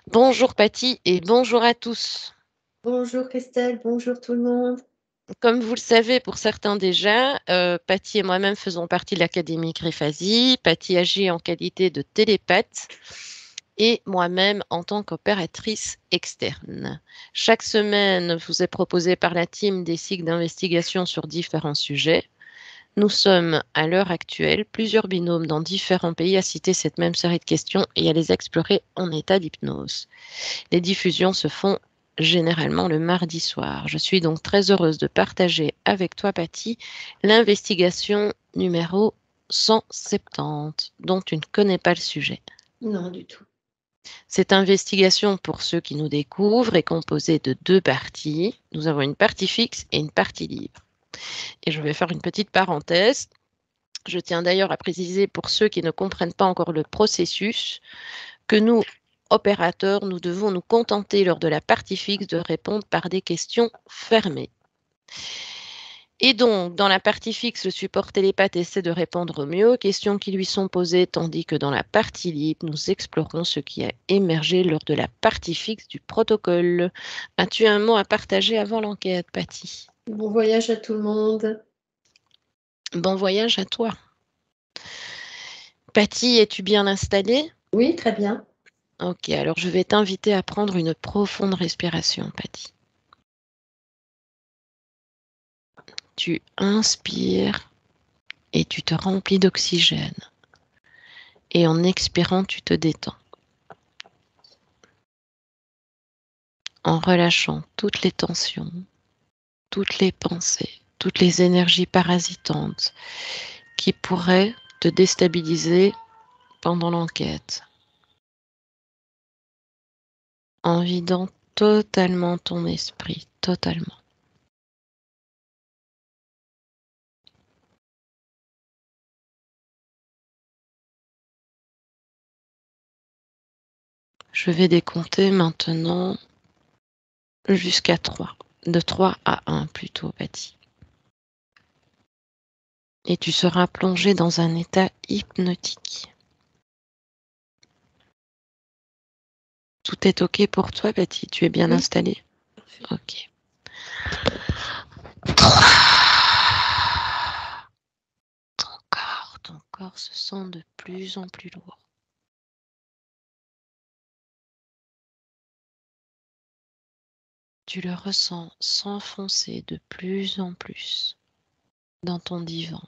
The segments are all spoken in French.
Bonjour Patty et bonjour à tous. Bonjour Christelle, bonjour tout le monde. Comme vous le savez, pour certains déjà, Patty et moi-même faisons partie de l'Académie Grifasi. Patty agit en qualité de télépathe et moi-même en tant qu'opératrice externe. Chaque semaine, vous est proposé par la team des cycles d'investigation sur différents sujets. Nous sommes à l'heure actuelle plusieurs binômes dans différents pays à citer cette même série de questions et à les explorer en état d'hypnose. Les diffusions se font généralement le mardi soir. Je suis donc très heureuse de partager avec toi, Patty, l'investigation numéro 170, dont tu ne connais pas le sujet. Non, du tout. Cette investigation, pour ceux qui nous découvrent, est composée de deux parties. Nous avons une partie fixe et une partie libre. Et je vais faire une petite parenthèse. Je tiens d'ailleurs à préciser pour ceux qui ne comprennent pas encore le processus que nous, opérateurs, nous devons nous contenter lors de la partie fixe de répondre par des questions fermées. Et donc, dans la partie fixe, le support télépathe essaie de répondre au mieux aux questions qui lui sont posées, tandis que dans la partie libre, nous explorons ce qui a émergé lors de la partie fixe du protocole. As-tu un mot à partager avant l'enquête, Patty? Bon voyage à tout le monde. Bon voyage à toi. Patty, es-tu bien installée? Oui, très bien. Ok, alors je vais t'inviter à prendre une profonde respiration, Patty. Tu inspires et tu te remplis d'oxygène. Et en expirant, tu te détends. En relâchant toutes les tensions, toutes les pensées, toutes les énergies parasitantes qui pourraient te déstabiliser pendant l'enquête. En vidant totalement ton esprit, totalement. Je vais décompter maintenant jusqu'à 3. De 3 à 1 plutôt, Patty. Et tu seras plongé dans un état hypnotique. Tout est OK pour toi, Patty? Tu es bien Oui, installée? parfait. OK. Ton corps se sent de plus en plus lourd. Tu le ressens s'enfoncer de plus en plus dans ton divan.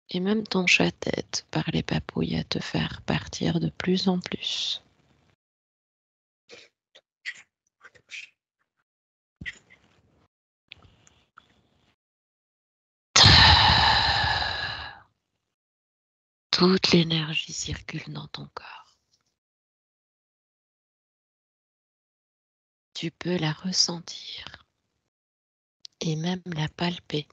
Et même ton chat-tête par les papouilles à te faire partir de plus en plus. Toute l'énergie circule dans ton corps. Tu peux la ressentir et même la palper.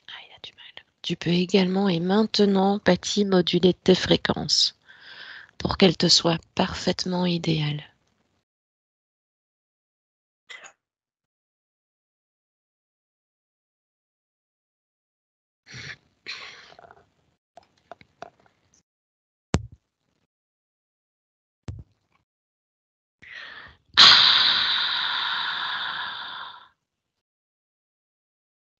Ah, il a du mal. Tu peux également et maintenant, Patty, moduler tes fréquences pour qu'elles te soient parfaitement idéales.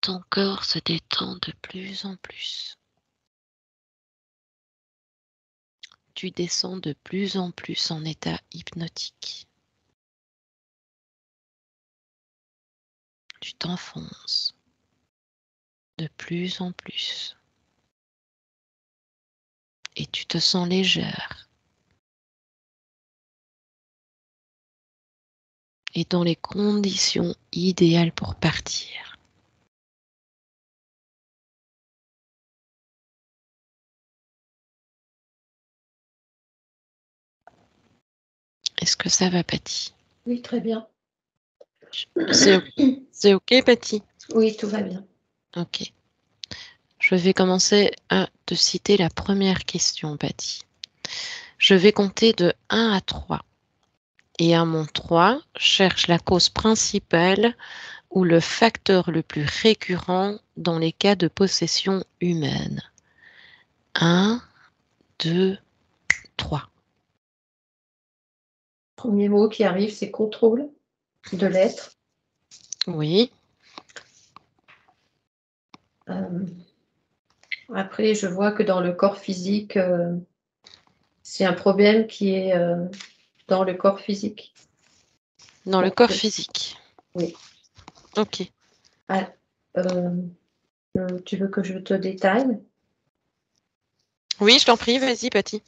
Ton corps se détend de plus en plus. Tu descends de plus en plus en état hypnotique. Tu t'enfonces de plus en plus. Et tu te sens légère. Et dans les conditions idéales pour partir. Est-ce que ça va, Patty? Oui, très bien. C'est c'est OK, Patty? Oui, tout va bien. OK. Je vais commencer à te citer la première question, Patty. Je vais compter de 1 à 3. Et à mon 3, cherche la cause principale ou le facteur le plus récurrent dans les cas de possession humaine. 1, 2, 3. Premier mot qui arrive, c'est contrôle de l'être. Oui. Après, je vois que dans le corps physique, c'est un problème qui est dans le corps physique. Dans le Donc, corps physique. oui. Ok. Ah, tu veux que je te détaille? Oui, je t'en prie, vas-y, Patty.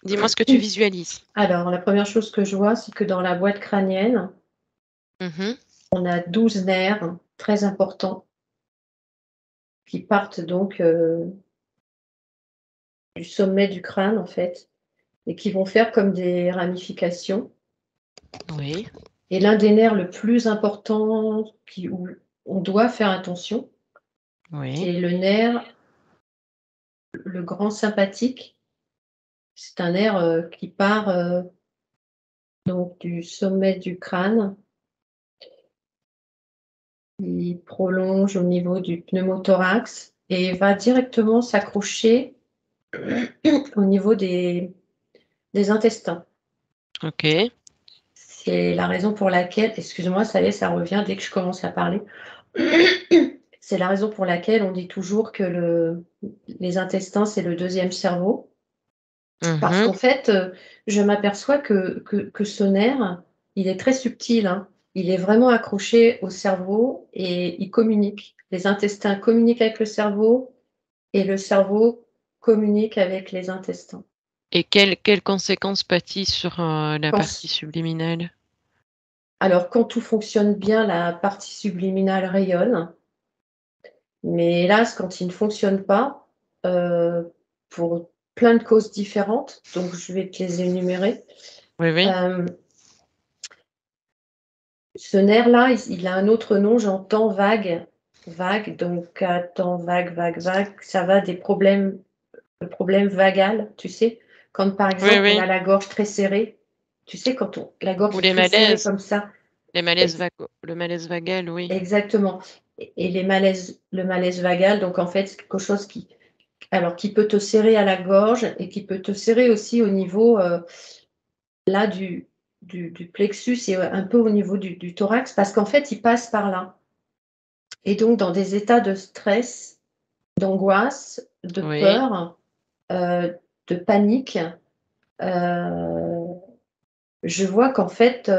Dis-moi ce que tu visualises. Alors, la première chose que je vois, c'est que dans la boîte crânienne, Mhm. on a 12 nerfs très importants qui partent donc du sommet du crâne, en fait, et qui vont faire comme des ramifications. Oui. Et l'un des nerfs le plus important où on doit faire attention, Oui. c'est le nerf, le grand sympathique. C'est un nerf qui part donc du sommet du crâne, il prolonge au niveau du pneumothorax et va directement s'accrocher au niveau des intestins. Ok. C'est la raison pour laquelle, excuse-moi, ça y est, ça revient dès que je commence à parler. C'est la raison pour laquelle on dit toujours que les intestins, c'est le deuxième cerveau. Parce Mhm. qu'en fait, je m'aperçois que ce nerf, il est très subtil, hein. Il est vraiment accroché au cerveau et il communique. Les intestins communiquent avec le cerveau et le cerveau communique avec les intestins. Et quelles conséquences pâtit sur la partie Quand subliminale? Alors quand tout fonctionne bien, la partie subliminale rayonne, mais hélas, quand il ne fonctionne pas, pour plein de causes différentes, donc je vais te les énumérer, Oui, oui. hem ce nerf-là, il a un autre nom, j'entends vague, vague, donc temps vague, vague, vague, ça va des problèmes, le problème vagal, tu sais? Quand, par Oui, exemple, on oui. a la gorge très serrée, tu sais, quand la gorge Ou est les très serrée malaises. comme ça, Les malaises ex vago. Le malaise vagal, oui. exactement, et les malaises, le malaise vagal, donc en fait, c'est quelque chose qui peut te serrer à la gorge et qui peut te serrer aussi au niveau, là, du plexus et un peu au niveau du thorax parce qu'en fait, il passe par là. Et donc dans des états de stress, d'angoisse, de Oui. peur, de panique, heu, je vois qu'en fait,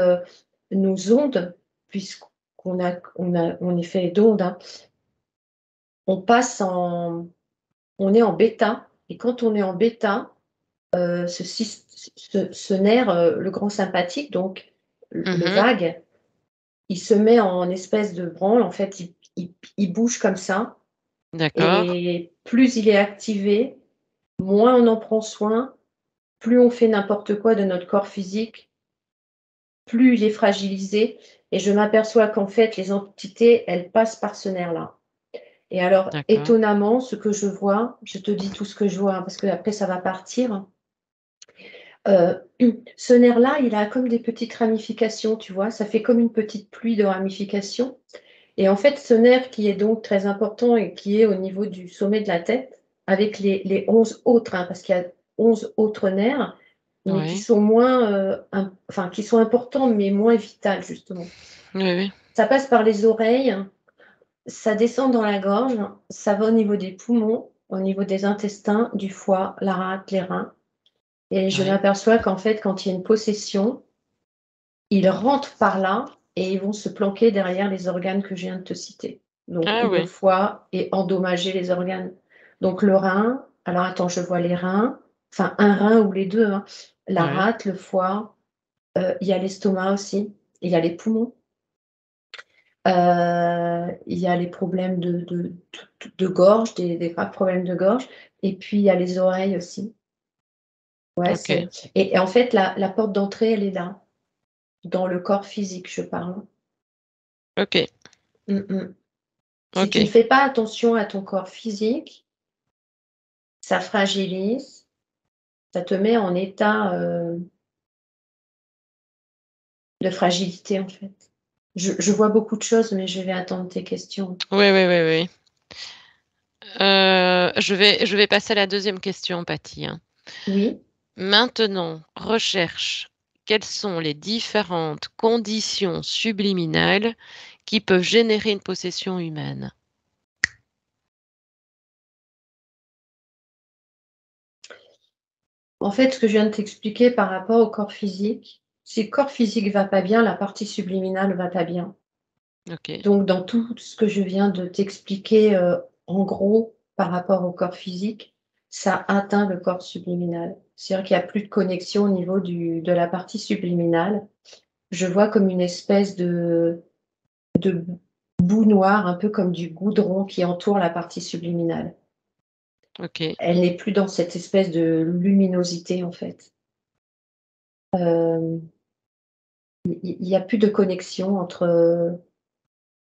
nos ondes, on est fait d'ondes, hein, on passe en on est en bêta et quand on est en bêta, ce nerf, le grand sympathique donc le Mhm. vague, il se met en espèce de branle, en fait, il bouge comme ça D'accord. et plus il est activé, moins on en prend soin, plus on fait n'importe quoi de notre corps physique, plus il est fragilisé et je m'aperçois qu'en fait, les entités, elles passent par ce nerf-là. Et alors, D'accord. étonnamment, ce que je vois, je te dis tout ce que je vois, hein, parce qu'après ça va partir. Heu, ce nerf-là, il a comme des petites ramifications, tu vois? Ça fait comme une petite pluie de ramifications et en fait, ce nerf qui est donc très important et qui est au niveau du sommet de la tête, avec les 11 autres, hein, parce qu'il y a 11 autres nerfs, mais qui Oui. sont moins, enfin qui sont importants, mais moins vitales justement. Oui, oui. Ça passe par les oreilles, ça descend dans la gorge, ça va au niveau des poumons, au niveau des intestins, du foie, la rate, les reins et je Oui. m'aperçois qu'en fait, quand il y a une possession, ils rentrent par là et ils vont se planquer derrière les organes que je viens de te citer. Donc Ah où le oui. foie est endommagé les organes. Donc le rein, alors attends, je vois les reins, enfin un rein ou les 2, hein. La Oui. rate, le foie, il y a l'estomac aussi, il y a les poumons, il y a les problèmes de gorge, des graves problèmes de gorge et puis il y a les oreilles aussi. Ouais, Ok. c'est et en fait la porte d'entrée, elle est là, dans le corps physique, je parle. Ok. Mmh mh. Si tu ne Ok. fais pas attention à ton corps physique, ça fragilise, ça te met en état, de fragilité, en fait. Je vois beaucoup de choses, mais je vais attendre tes questions. Oui, oui, oui, oui. Je vais passer à la deuxième question, Patty, hein. Oui. Maintenant, recherche quelles sont les différentes conditions subliminales qui peuvent générer une possession humaine? En fait, ce que je viens de t'expliquer par rapport au corps physique, si le corps physique va pas bien, la partie subliminale va pas bien. OK, Donc dans tout ce que je viens de t'expliquer, en gros, par rapport au corps physique, ça atteint le corps subliminal. C'est-à-dire qu'il y a plus de connexion au niveau de la partie subliminale. Je vois comme une espèce de boue noire, un peu comme du goudron qui entoure la partie subliminale. OK, Elle n'est plus dans cette espèce de luminosité, en fait. Hem, il y a plus de connexion entre,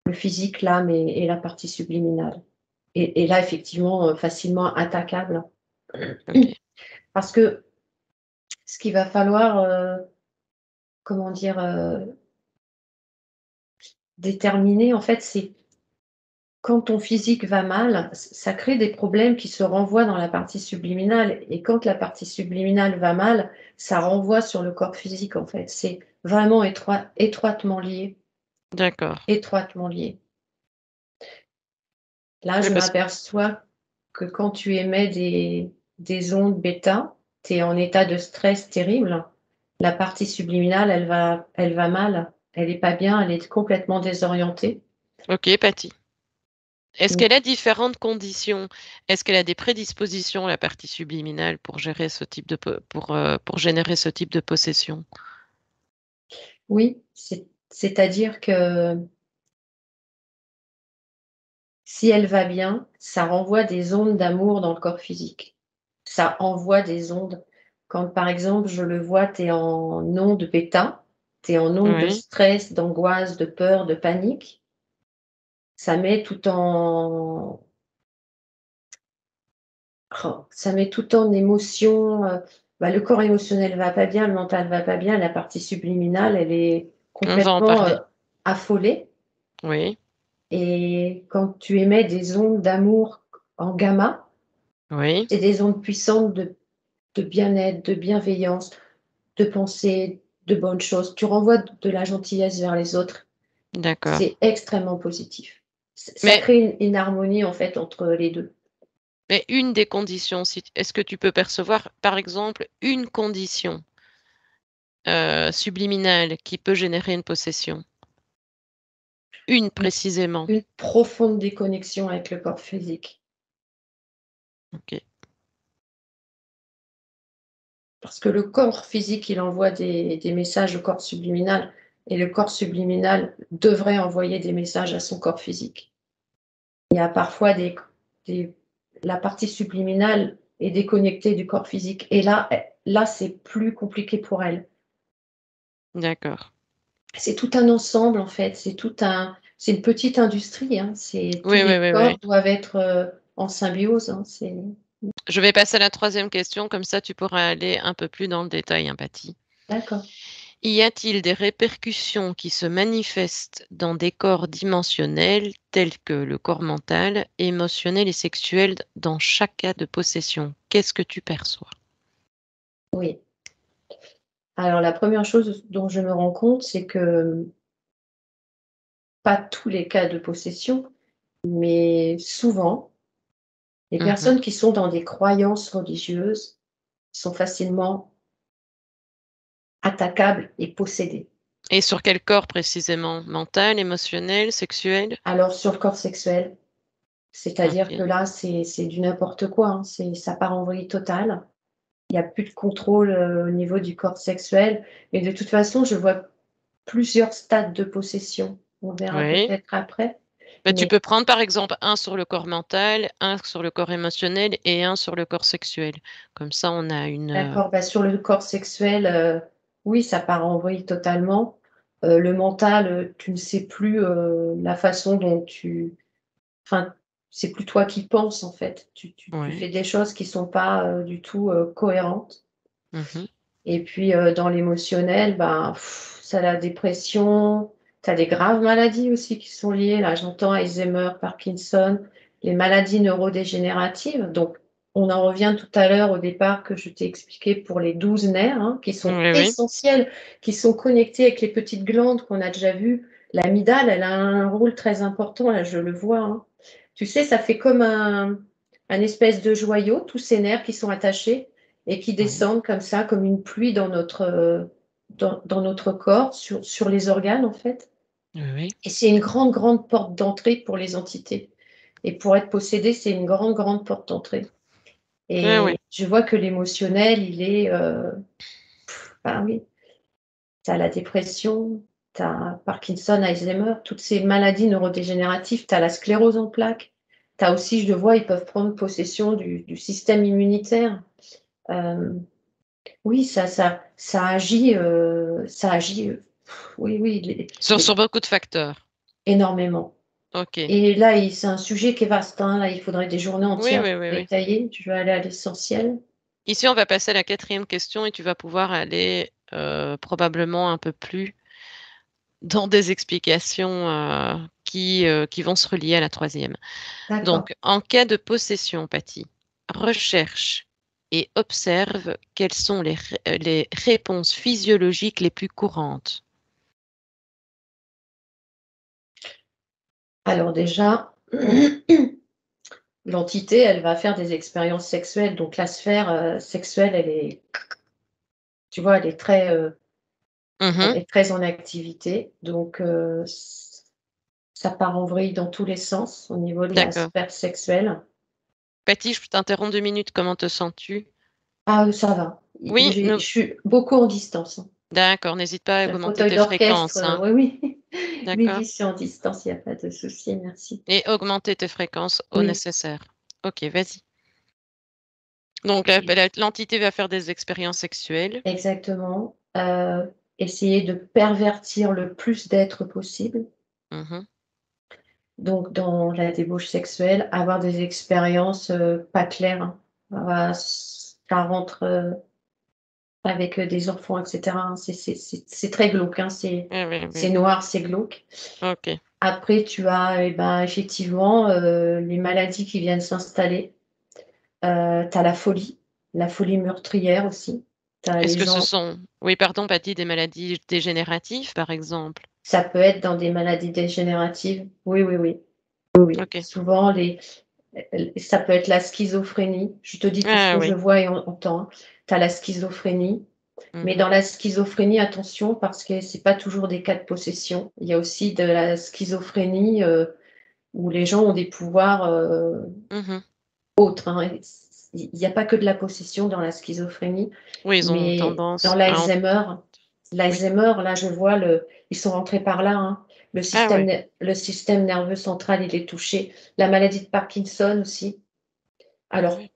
le physique, l'âme et la partie subliminale. Et là, effectivement, facilement attaquable. OK. Parce que ce qu'il va falloir, comment dire? Déterminer, en fait, c'est quand ton physique va mal, ça crée des problèmes qui se renvoient dans la partie subliminale et quand la partie subliminale va mal, ça renvoie sur le corps physique, en fait. C'est vraiment étroitement lié, D'accord. étroitement lié. Là, Oui, je parce m'aperçois que quand tu émets des ondes bêta, tu es en état de stress terrible. La partie subliminale, elle va mal, elle est pas bien, elle est complètement désorientée. OK, Patty. Est-ce Mmh, qu'elle a différentes conditions? Est-ce qu'elle a des prédispositions, la partie subliminale, pour gérer ce type de pour générer ce type de possession? oui, c'est-à-dire que si elle va bien, ça renvoie des ondes d'amour dans le corps physique. Ça envoie des ondes. Quand, par exemple, je le vois, tu es en onde bêta, tu es en onde de Oui, stress, d'angoisse, de peur, de panique. Ça met tout en ça met tout en émotion, bah, le corps émotionnel va pas bien, le mental va pas bien, la partie subliminale, elle est on va en complètement, parler. affolée Oui, et quand tu émets des ondes d'amour en gamma, oui, c'est des ondes puissantes de bien-être, de bienveillance, de pensée, de bonnes choses. Tu renvoies de la gentillesse vers les autres. d'accord. C'est extrêmement positif. Ça Mais crée une harmonie, en fait, entre les 2. mais une des conditions, si est-ce que tu peux percevoir, par exemple, une condition, subliminale qui peut générer une possession? Une Une précisément. une profonde déconnexion avec le corps physique. OK. Parce que le corps physique, il envoie des messages au corps subliminal et le corps subliminal devrait envoyer des messages à son corps physique. Il y a parfois des la partie subliminale est déconnectée du corps physique et là, c'est plus compliqué pour elle. D'accord. C'est tout un ensemble, en fait, c'est une petite industrie, hein, tous Oui, oui, les oui, oui. corps doivent être, en symbiose, hein, c'est Je vais passer à la troisième question, comme ça tu pourras aller un peu plus dans le détail, hein, Patty. d'accord. Y a-t-il des répercussions qui se manifestent dans des corps dimensionnels tels que le corps mental, émotionnel et sexuel dans chaque cas de possession? Qu'est-ce que tu perçois? Oui. Alors la première chose dont je me rends compte, c'est que, pas tous les cas de possession, mais souvent, les Mmh. personnes qui sont dans des croyances religieuses sont facilement attaquables et possédées. Et sur quel corps précisément? Mental, émotionnel, sexuel? Alors sur le corps sexuel, c'est-à-dire que OK. là, c'est du n'importe quoi, hein, ça part en vrille totale. Il y a plus de contrôle, au niveau du corps sexuel et de toute façon, je vois plusieurs stades de possession. On verra Oui. peut-être après, Bah, tu mais peux prendre par exemple un sur le corps mental, un sur le corps émotionnel et un sur le corps sexuel. Comme ça on a une, d'accord, bah, sur le corps sexuel, oui, ça part en vrille totalement. Le mental, tu ne sais plus, la façon dont enfin, c'est plus toi qui penses, en fait. Tu ouais. fais des choses qui sont pas, du tout, cohérentes Mmh. et puis, dans l'émotionnel, ben, ça la dépression, tu as des graves maladies aussi qui sont liées. Là, j'entends Alzheimer, Parkinson, les maladies neurodégénératives. Donc, on en revient tout à l'heure au départ que je t'ai expliqué pour les 12 nerfs, hein, qui sont Oui, oui. essentiels, qui sont connectés avec les petites glandes qu'on a déjà vues. L'amygdale, elle a un rôle très important, là, je le vois, hein. Tu sais, ça fait comme un espèce de joyau, tous ces nerfs qui sont attachés et qui Oui, descendent comme ça, comme une pluie dans notre corps, sur les organes, en fait. oui, oui. Et c'est une grande, grande porte d'entrée pour les entités. Et pour être possédé, c'est une grande, grande porte d'entrée. Ouais, ouais. Et je vois que l'émotionnel, il est, bah oui, tu as la dépression, tu as Parkinson, Alzheimer, toutes ces maladies neurodégénératives, tu as la sclérose en plaques, tu as aussi, je le vois, ils peuvent prendre possession du système immunitaire. Euh, oui, ça agit, oui, oui, Sur beaucoup de facteurs. énormément. Ok. Et là, c'est un sujet qui est vaste, hein. Là, il faudrait des journées Oui, entières oui, pour oui, oui. détailler. Je vais aller à l'essentiel. Ici, on va passer à la quatrième question et tu vas pouvoir aller probablement un peu plus dans des explications qui vont se relier à la troisième. D'accord. Donc, en cas de possession, Patty, recherche et observe quelles sont les réponses physiologiques les plus courantes. Alors déjà, l'entité, elle va faire des expériences sexuelles. Donc la sphère sexuelle, elle est, tu vois, elle Mhm. est très en activité. Donc ça part en vrille dans tous les sens au niveau de la D'accord. sphère sexuelle. Patty, je t'interromps 2 minutes. Comment te sens-tu? Ah, ça va. Oui, Je suis beaucoup en distance, hein. d'accord. N'hésite pas à Le augmenter fauteuil tes d'orchestre, fréquences, hein. oui, oui. Oui, D'accord. oui, je suis en distance, il n'y a pas de souci, merci. Et augmenter tes fréquences au Oui, nécessaire. Ok, vas-y. Donc, l'entité va faire des expériences sexuelles. exactement. Essayer de pervertir le plus d'êtres possible. Mhm. Donc, dans la débauche sexuelle, avoir des expériences pas claires, hein. Ça rentre avec des enfants, etc., hein. C'est très glauque, hein. Oui, oui, C'est oui. noir, c'est glauque. Ok. Après, tu as eh ben, effectivement les maladies qui viennent s'installer. Tu as la folie meurtrière aussi. Tu as Est-ce les que ce gens, sont, oui, pardon, Patty, des maladies dégénératives, par exemple? ça peut être dans des maladies dégénératives. Oui, oui, oui. Oui, oui. Ok. Souvent, ça peut être la schizophrénie. Je te dis tout ce Ah que je oui. vois et entends, hein. Tu as la schizophrénie. Mais Mhm. dans la schizophrénie, attention, parce que c'est pas toujours des cas de possession. Il y a aussi de la schizophrénie où les gens ont des pouvoirs Mhm. autres, hein. Il n'y a pas que de la possession dans la schizophrénie, Oui, ils ont mais dans tendance à... Oui. l'Alzheimer, là, je vois, ils sont rentrés par là, hein. Ah oui. Le système nerveux central, il est touché. La maladie de Parkinson aussi. Alors, Oui.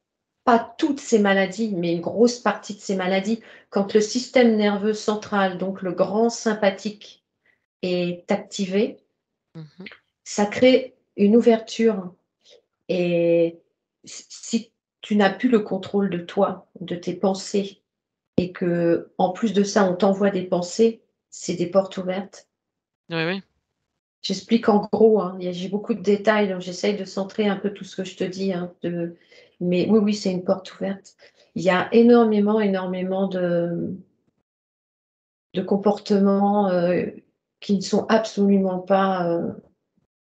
pas toutes ces maladies, mais une grosse partie de ces maladies, quand le système nerveux central, donc le grand sympathique, est activé, Mhm. ça crée une ouverture. Et si tu n'as plus le contrôle de toi, de tes pensées, et que en plus de ça, on t'envoie des pensées, c'est des portes ouvertes. Oui, oui. J'explique en gros, hein, j'ai beaucoup de détails, donc j'essaye de centrer un peu tout ce que je te dis, hein, mais oui, oui, c'est une porte ouverte. Il y a énormément, énormément de comportements qui ne sont absolument pas.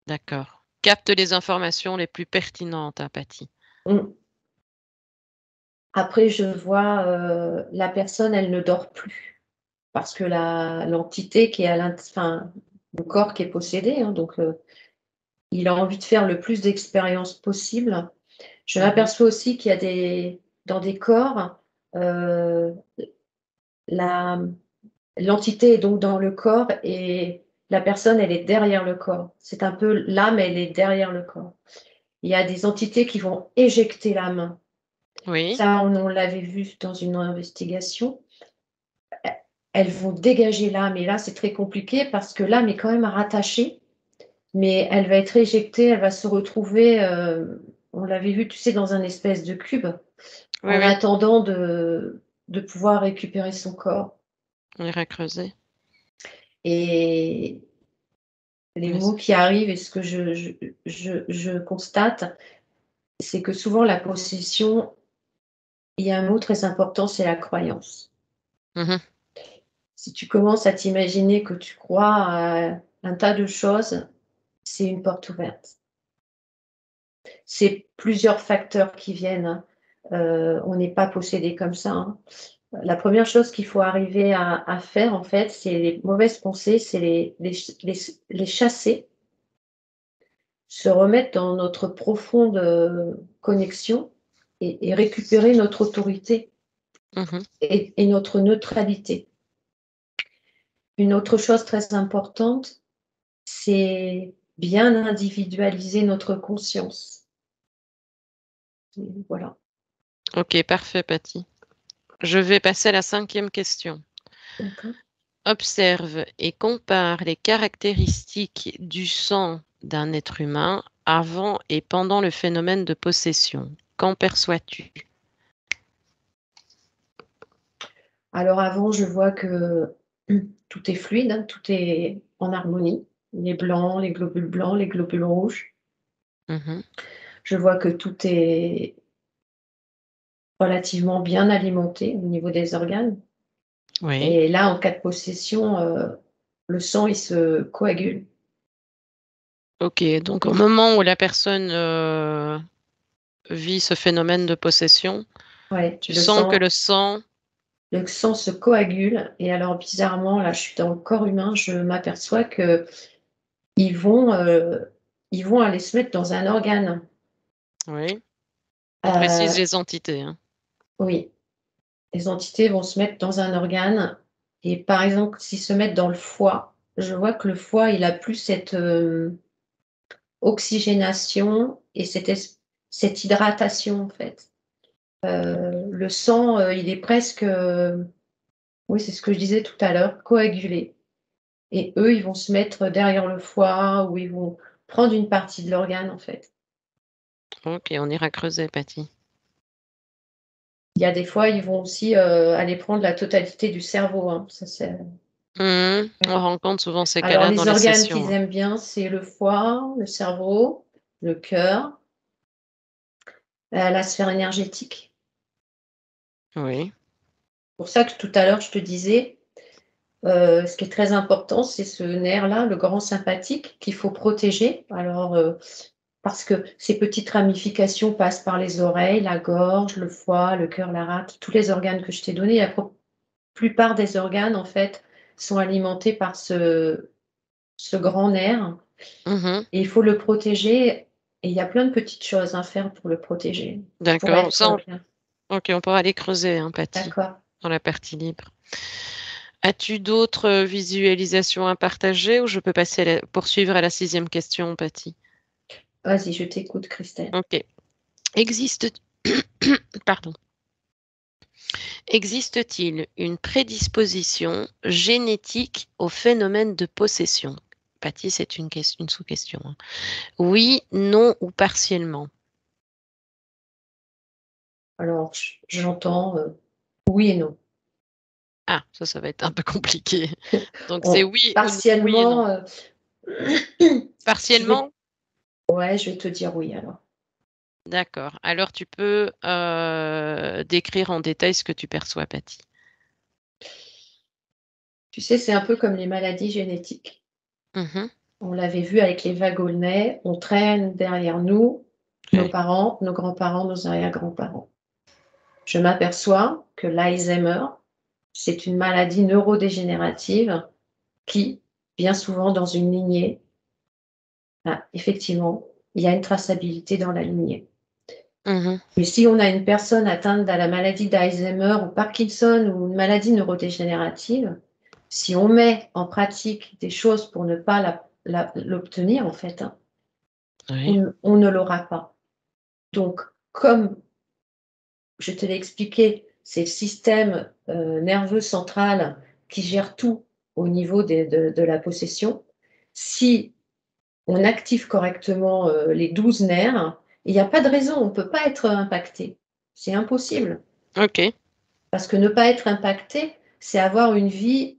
D'accord. Capte les informations les plus pertinentes, hein, Patty. On- Après, je vois la personne, elle ne dort plus parce que l'entité qui est enfin, le corps qui est possédé, hein, donc il a envie de faire le plus d'expériences possible. Je Mhm. m'aperçois aussi qu'il y a dans des corps, euh, la, l'entité est donc dans le corps et la personne, elle est derrière le corps. C'est un peu l'âme, elle est derrière le corps. Il y a des entités qui vont éjecter l'âme. Oui. Ça, on l'avait vu dans une investigation. Elles vont dégager l'âme et là, c'est très compliqué parce que l'âme est quand même rattachée, mais elle va être éjectée, elle va se retrouver, on l'avait vu, tu sais, dans un espèce de cube, Oui, en oui. attendant de pouvoir récupérer son corps. On ira creuser. Et les Oui. mots qui arrivent et ce que je constate, c'est que souvent la possession, il y a un mot très important, c'est la croyance. Mmh. Si tu commences à t'imaginer que tu crois à un tas de choses, c'est une porte ouverte. C'est plusieurs facteurs qui viennent, hein. On n'est pas possédé comme ça, hein. La première chose qu'il faut arriver à faire, en fait, c'est les mauvaises pensées, c'est les chasser, se remettre dans notre profonde, connexion et récupérer notre autorité Mmh. et notre neutralité. Une autre chose très importante, c'est bien individualiser notre conscience. Voilà. OK, parfait, Patty. Je vais passer à la 5e question. D'accord. Observe et compare les caractéristiques du sang d'un être humain avant et pendant le phénomène de possession. Qu'en perçois-tu? Alors avant, je vois que tout est fluide, hein, tout est en harmonie. Les blancs, les globules rouges. Mmh. Je vois que tout est relativement bien alimenté au niveau des organes. Oui. Et là, en cas de possession, le sang, il se coagule. OK, donc au moment où la personne, vit ce phénomène de possession, Ouais, tu sens que le sang. le sang se coagule. Et alors, bizarrement, là, je suis dans le corps humain, je m'aperçois que ils vont, heu, ils vont aller se mettre dans un organe. Oui, on précise Heu, les entités, hein. oui. Les entités vont se mettre dans un organe et par exemple, s'ils se mettent dans le foie, je vois que le foie, il a plus cette, oxygénation et cette hydratation, en fait. Le sang, il est presque, oui, c'est ce que je disais tout à l'heure, coagulé et eux, ils vont se mettre derrière le foie ou ils vont prendre une partie de l'organe, en fait. OK, on ira creuser, Patty. Il y a des fois, ils vont aussi, aller prendre la totalité du cerveau, hein, ça c'est Mmh. ouais. On rencontre souvent ces Alors cas-là dans les les organes sessions, qu'ils hein. aiment bien, c'est le foie, le cerveau, le cœur, la sphère énergétique. Oui. Pour ça que tout à l'heure je te disais, ce qui est très important, c'est ce nerf-là, le grand sympathique qu'il faut protéger. Alors, parce que ces petites ramifications passent par les oreilles, la gorge, le foie, le cœur, la rate, tous les organes que je t'ai donnés. La plupart des organes, en fait, sont alimentés par ce grand nerf Mmh. et il faut le protéger et il y a plein de petites choses à faire pour le protéger, pour D'accord, être ça bien. OK, on pourra aller creuser, hein, Patty, D'accord. dans la partie libre. As-tu d'autres, visualisations à partager ou je peux passer poursuivre à la 6e question, Patty? Vas-y, je t'écoute, Christelle. OK. Existe pardon. Existe-t-il une prédisposition génétique au phénomène de possession? Patty, c'est une sous-question, hein. Oui, non ou partiellement? Alors, j'entends, oui et non. Ah, ça va être un peu compliqué. Donc c'est On oui ou oui et non. partiellement, je vais Partiellement? ouais, je vais te dire oui alors. D'accord. Alors tu peux, décrire en détail ce que tu perçois, Patty. Tu sais, c'est un peu comme les maladies génétiques. Mmh. On l'avait vu avec les wagonnets, on traîne derrière nous, nos Ouais. parents, nos grands-parents, nos arrière-grands-parents. Je m'aperçois que l'Alzheimer, c'est une maladie neurodégénérative qui, bien souvent dans une lignée, bah, effectivement, il y a une traçabilité dans la lignée. Mmh. Mais si on a une personne atteinte de la maladie d'Alzheimer ou Parkinson ou une maladie neurodégénérative, si on met en pratique des choses pour ne pas l'obtenir, en fait, hein, Oui. on ne l'aura pas. Donc, comme je te l'ai expliqué, c'est le système nerveux central qui gère tout au niveau de la possession. Si on active correctement les 12 nerfs, il n'y a pas de raison, on ne peut pas être impacté. C'est impossible. OK. Parce que ne pas être impacté, c'est avoir une vie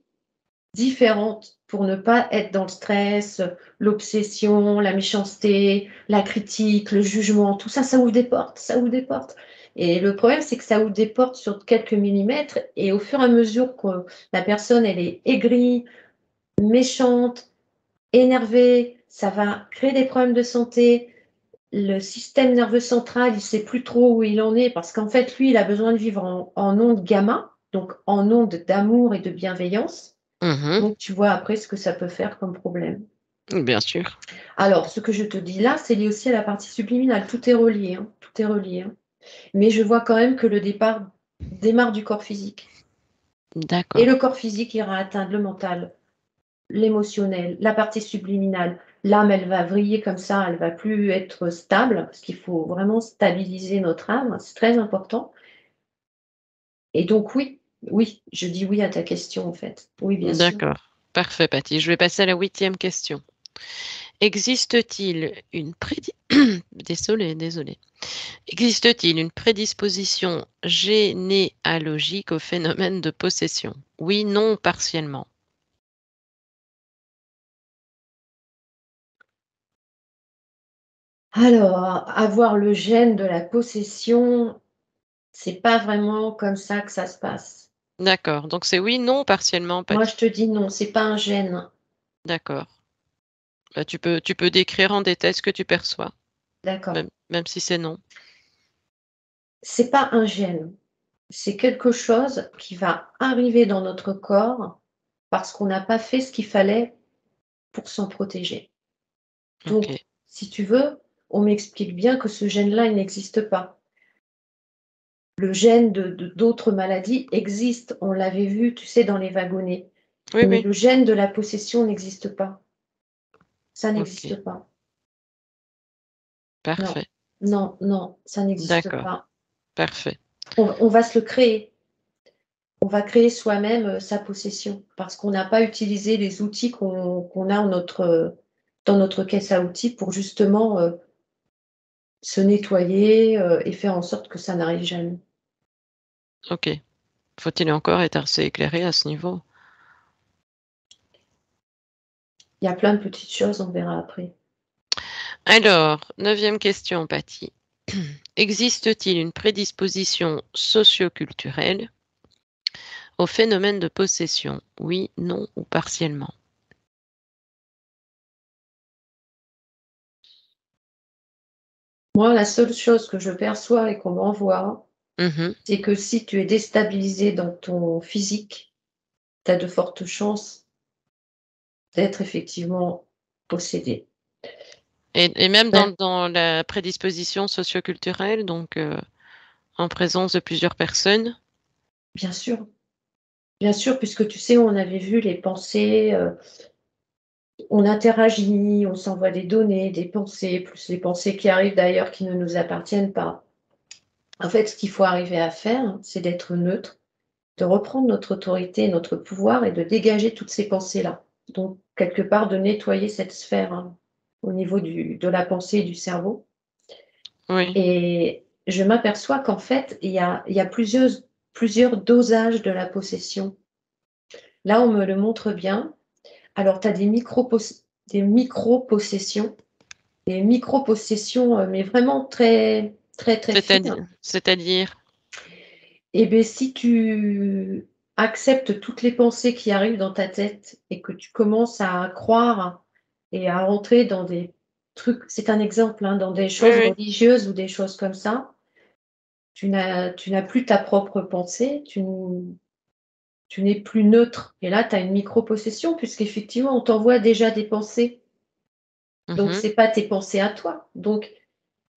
différentes pour ne pas être dans le stress, l'obsession, la méchanceté, la critique, le jugement, tout ça, ça ouvre des portes, ça ouvre des portes. Et le problème, c'est que ça ouvre des portes sur quelques millimètres et au fur et à mesure que la personne, elle est aigrie, méchante, énervée, ça va créer des problèmes de santé. Le système nerveux central, il sait plus trop où il en est parce qu'en fait, lui, il a besoin de vivre en ondes gamma, donc en ondes d'amour et de bienveillance. Mhm. Donc, tu vois après ce que ça peut faire comme problème. Bien sûr. Alors, ce que je te dis là, c'est lié aussi à la partie subliminale. Tout est relié, hein, tout est relié, hein. Mais je vois quand même que le départ démarre du corps physique. Et D'accord. le corps physique ira atteindre le mental, l'émotionnel, la partie subliminale. L'âme, elle va vriller comme ça, elle va plus être stable, parce qu'il faut vraiment stabiliser notre âme, c'est très important. Et donc oui, oui, je dis oui à ta question en fait. Oui, bien sûr. D'accord. Parfait, Patty. Je vais passer à la 8e question. Existe-t-il une Désolée. Existe-t-il une prédisposition généalogique au phénomène de possession? Oui, non, partiellement. Alors, avoir le gène de la possession, c'est pas vraiment comme ça que ça se passe. D'accord. Donc c'est oui, non, partiellement, Moi, Patty. je te dis non, c'est pas un gène. D'accord. Bah, tu peux décrire en détail ce que tu perçois, D'accord. même si c'est non. C'est pas un gène. C'est quelque chose qui va arriver dans notre corps parce qu'on n'a pas fait ce qu'il fallait pour s'en protéger. Donc, Ok. si tu veux, on m'explique bien que ce gène-là, il n'existe pas. Le gène d'autres maladies existe, on l'avait vu, tu sais, dans les wagonnets. Oui, Mais oui. le gène de la possession n'existe pas. Ça Ok. n'existe pas. Non, Parfait. non, non, ça n'existe D'accord. pas. Parfait. On va se le créer. On va créer soi-même sa possession parce qu'on n'a pas utilisé les outils qu'on a dans notre caisse à outils pour justement se nettoyer et faire en sorte que ça n'arrive jamais. Ok. Faut-il encore être assez éclairé à ce niveau? Il y a plein de petites choses, on verra après. Alors, 9e question, Patty. Existe-t-il une prédisposition socioculturelle au phénomène de possession? Oui, non ou partiellement? Moi, la seule chose que je perçois et qu'on m'envoie, Mhm. c'est que si tu es déstabilisé dans ton physique, tu as de fortes chances d'être effectivement possédé. Et même dans, Ouais, dans la prédisposition socioculturelle, donc en présence de plusieurs personnes? bien sûr. Bien sûr, puisque tu sais, on avait vu les pensées, on interagit, on s'envoie des données, des pensées, plus les pensées qui arrivent d'ailleurs qui ne nous appartiennent pas. En fait, ce qu'il faut arriver à faire, c'est d'être neutre, de reprendre notre autorité, notre pouvoir et de dégager toutes ces pensées-là. Donc, quelque part, de nettoyer cette sphère, hein, au niveau de la pensée et du cerveau. Oui. Et je m'aperçois qu'en fait, il y a plusieurs dosages de la possession. Là, on me le montre bien. Alors, tu as des micro-possessions, mais vraiment très, très, très fines. C'est-à-dire? Et beh, si tu acceptes toutes les pensées qui arrivent dans ta tête et que tu commences à croire et à rentrer dans des trucs, c'est un exemple, hein, dans des Oui, choses oui. religieuses ou des choses comme ça, tu n'as plus ta propre pensée, tu n'es plus neutre et là, tu as une micro-possession puisqu'effectivement, on t'envoie déjà des pensées. Donc Mhm. c'est pas tes pensées à toi. Donc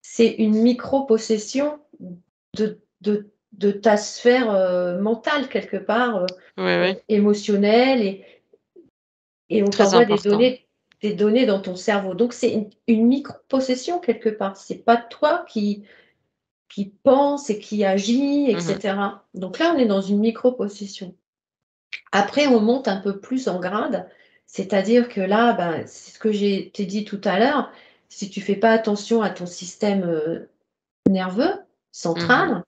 c'est une micro-possession de ta sphère, mentale quelque part, Oui, oui. émotionnelle et on Très t'envoie important. des données dans ton cerveau. Donc c'est une micro-possession quelque part. C'est pas toi qui pense et qui agit et Mhm. cetera. Donc là, on est dans une micro-possession. Après, on monte un peu plus en grade, c'est-à-dire que là, ben, c'est ce que t'ai dit tout à l'heure, si tu fais pas attention à ton système, nerveux Mhm. central,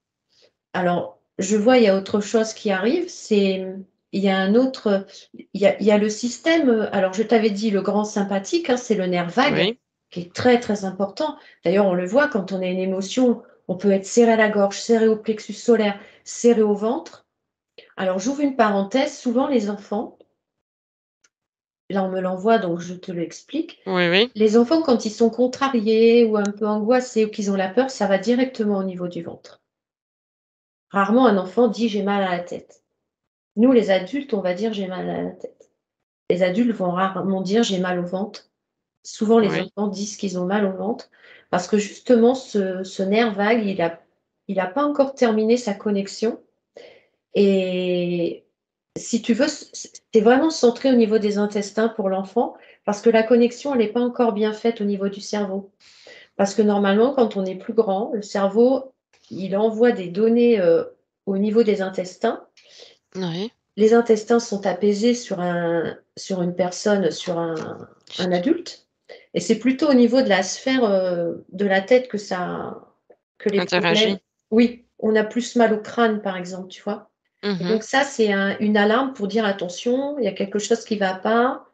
alors je vois, il y a autre chose qui arrive, c'est il y a un autre, il y a le système, alors je t'avais dit le grand sympathique, hein, c'est le nerf vague, Oui, qui est très, très important. D'ailleurs, on le voit quand on a une émotion, on peut être serré à la gorge, serré au plexus solaire, serré au ventre. Alors j'ouvre une parenthèse, souvent les enfants, là on me l'envoie donc je te l'explique. oui, oui. Les enfants quand ils sont contrariés ou un peu angoissés ou qu'ils ont la peur, ça va directement au niveau du ventre. Rarement un enfant dit: «J'ai mal à la tête». Nous les adultes, on va dire: «J'ai mal à la tête». Les adultes vont rarement dire: «J'ai mal au ventre». Souvent les Oui, enfants disent qu'ils ont mal au ventre parce que justement ce nerf vague, il a pas encore terminé sa connexion et si tu veux, c'est vraiment centré au niveau des intestins pour l'enfant parce que la connexion, elle est pas encore bien faite au niveau du cerveau. Parce que normalement, quand on est plus grand, le cerveau, il envoie des données, au niveau des intestins. oui. Les intestins sont apaisés sur une personne, sur un adulte et c'est plutôt au niveau de la sphère, de la tête que les problèmes. Interagit. Oui, on a plus mal au crâne, par exemple, tu vois? Et Mhm. donc ça, c'est une alarme pour dire: «Attention, il y a quelque chose qui va pas,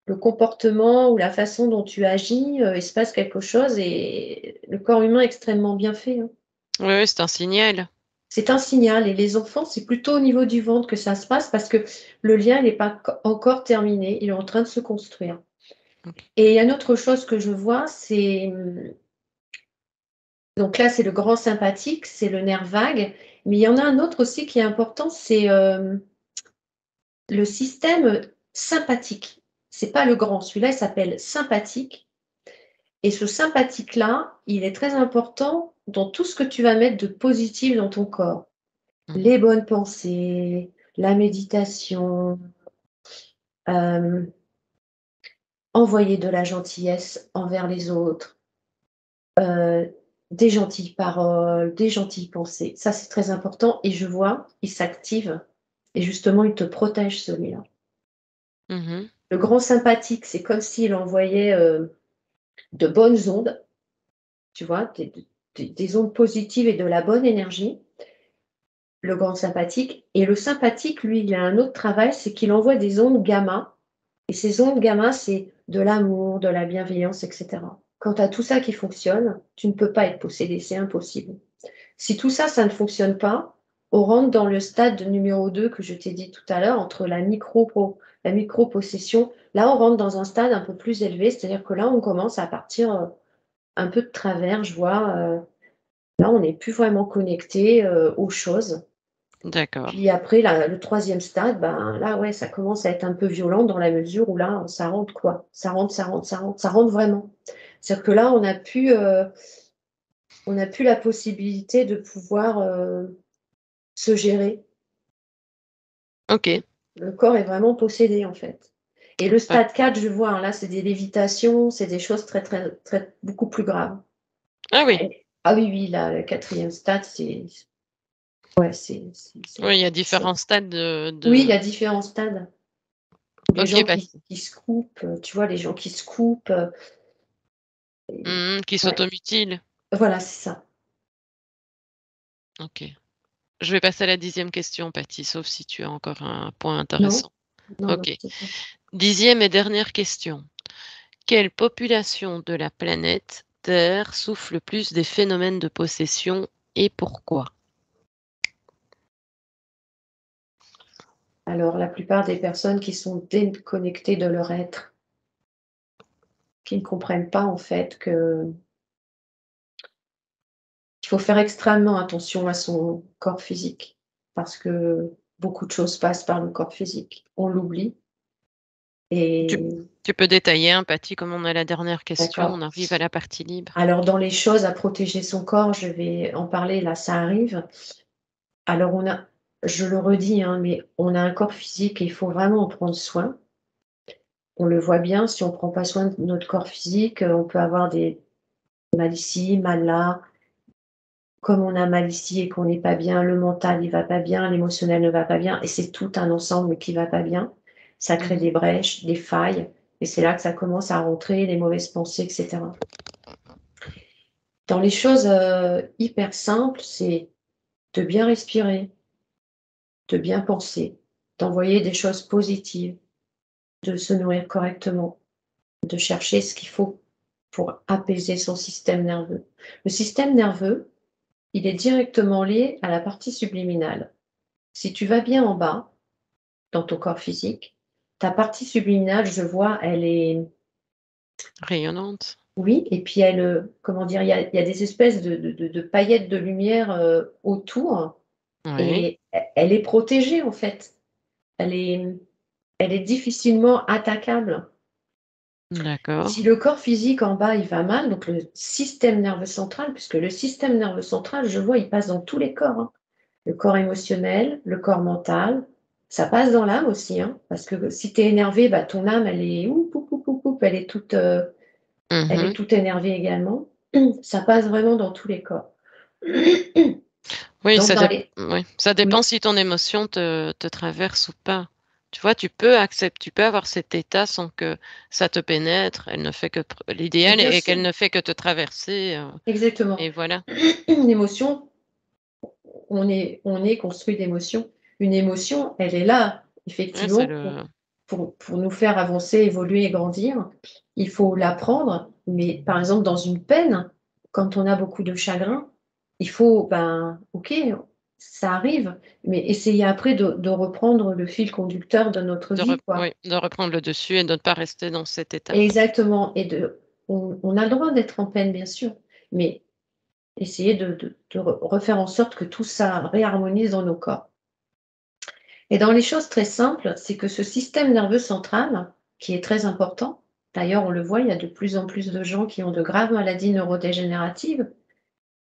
le comportement ou la façon dont tu agis, il se passe quelque chose» et le corps humain est extrêmement bien fait, hein. Oui, oui, c'est un signal. C'est un signal et les enfants, c'est plutôt au niveau du ventre que ça se passe parce que le lien n'est pas encore terminé, il est en train de se construire. Ok. Et il y a une autre chose que je vois, c'est, donc là, c'est le grand sympathique, c'est le nerf vague, mais il y en a un autre aussi qui est important, c'est, le système sympathique. C'est pas le grand, celui-là, il s'appelle sympathique et ce sympathique-là, il est très important dans tout ce que tu vas mettre de positif dans ton corps. Mhm. Les bonnes pensées, la méditation, hem, envoyer de la gentillesse envers les autres, heu, des gentilles paroles, des gentilles pensées. Ça, c'est très important et je vois, il s'active et justement, il te protège celui-là. Mhm. Le grand sympathique, c'est comme s'il envoyait, de bonnes ondes, tu vois? Des ondes positives et de la bonne énergie, le grand sympathique et le sympathique, lui, il a un autre travail, c'est qu'il envoie des ondes gamma. Et ces ondes gamma, c'est de l'amour, de la bienveillance, et cetera. Quand tu as tout ça qui fonctionne, tu ne peux pas être possédé, c'est impossible. Si tout ça, ça ne fonctionne pas, on rentre dans le stade numéro 2 que je t'ai dit tout à l'heure, entre la micro-possession. Là, on rentre dans un stade un peu plus élevé, c'est-à-dire que là, on commence à partir, un peu de travers, je vois, là, on n'est plus vraiment connecté, aux choses. D'accord. Puis après le troisième stade, ben, là, ouais, ça commence à être un peu violent dans la mesure où là, ça rentre quoi. Ça rentre, ça rentre, ça rentre, ça rentre vraiment. C'est-à-dire que là, on n'a plus la possibilité de pouvoir, se gérer. Ok. Le corps est vraiment possédé, en fait. Et le Pas- stade 4, je vois, hein, là, c'est des lévitations, c'est des choses très, très, très beaucoup plus graves. Ah oui. Ah oui, oui, là, le quatrième stade, ouais, Oui, il y a c'est différents stades oui, il y a différents stades. Les Ok, gens qui se coupent, tu vois? Les gens qui se coupent, qui ouais, s'automutilent. voilà, c'est ça. Ok. Je vais passer à la 10e question, Patty, sauf si tu as encore un point Non, intéressant. non, non, Ok. c'est ça. 10e et dernière question. Quelle population de la planète Terre souffre le plus des phénomènes de possession et pourquoi? Alors la plupart des personnes qui sont déconnectées de leur être, qui ne comprennent pas en fait qu'il faut faire extrêmement attention à son corps physique, parce que beaucoup de choses passent par le corps physique. On l'oublie Tu, et tu peux détailler, hein, Patty, comme on a la dernière question, d'accord. on arrive à la partie libre. Alors dans les choses à protéger son corps, je vais en parler là, ça arrive. Alors je le redis, hein, mais on a un corps physique et il faut vraiment en prendre soin. On le voit bien, si on prend pas soin de notre corps physique, on peut avoir des mal ici, mal là. Comme on a mal ici et qu'on n'est pas bien, le mental il va pas bien, l'émotionnel ne va pas bien et c'est tout un ensemble qui va pas bien. Ça crée Mhm. des brèches, des failles et c'est là que ça commence à rentrer les mauvaises pensées et cetera. Dans les choses, hyper simples, c'est de bien respirer, de bien penser. d'envoyer des choses positives, de se nourrir correctement, de chercher ce qu'il faut pour apaiser son système nerveux. Le système nerveux, il est directement lié à la partie subliminale. Si tu vas bien en bas, dans ton corps physique, ta partie subliminale, je vois, elle est Rayonnante. oui, et puis elle, comment dire? Il y a des espèces de paillettes de lumière, autour Oui, et elle est protégée, en fait. Elle est elle est difficilement attaquable. d'accord. Si le corps physique en bas, il va mal, donc le système nerveux central, puisque le système nerveux central, je vois, il passe dans tous les corps, hein. Le corps émotionnel, le corps mental, ça passe dans l'âme aussi, hein, parce que si tu es énervé, bah, ton âme, elle est oup, oup, oup, oup, oup, elle est Mmh. toute énervée également. Ça passe vraiment dans tous les corps. Oui, Donc dans les oui, ça dépend oui, si ton émotion te traverse ou pas. Tu vois, tu peux avoir cet état sans que ça te pénètre. Elle ne fait que mais l'idéal bien est sûr, qu'elle ne fait que te traverser, exactement. et voilà. Une émotion, on est construit d'émotions. Une émotion, elle est là, Ouais, c'est effectivement, pour le pour nous faire avancer, évoluer et grandir. Il faut l'apprendre, mais par exemple, dans une peine, quand on a beaucoup de chagrin, il faut, ben, OK, ça arrive, mais essayer après de reprendre le fil conducteur de notre vie, quoi. de reprendre le dessus et de ne pas rester dans cet état. Exactement et on a le droit d'être en peine, bien sûr, mais essayer de refaire en sorte que tout ça réharmonise dans nos corps. Et dans les choses très simples, c'est que ce système nerveux central, qui est très important, d'ailleurs on le voit, il y a de plus en plus de gens qui ont de graves maladies neurodégénératives,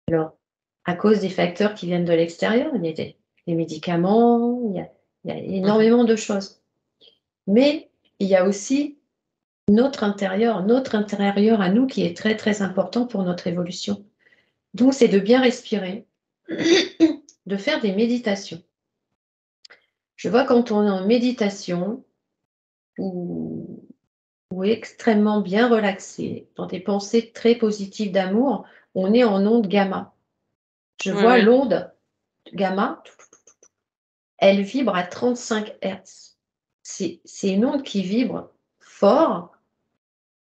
alors à cause des facteurs qui viennent de l'extérieur, il y a des médicaments, il y a Mmh. énormément de choses. Mais il y a aussi notre intérieur à nous qui est très très important pour notre évolution. Donc c'est de bien respirer, de faire des méditations. Je vois quand on est en méditation ou extrêmement bien relaxé, dans des pensées très positives d'amour, on est en onde gamma. Je Oui, vois oui. l'onde gamma, elle vibre à 35 Hertz. C'est une onde qui vibre fort,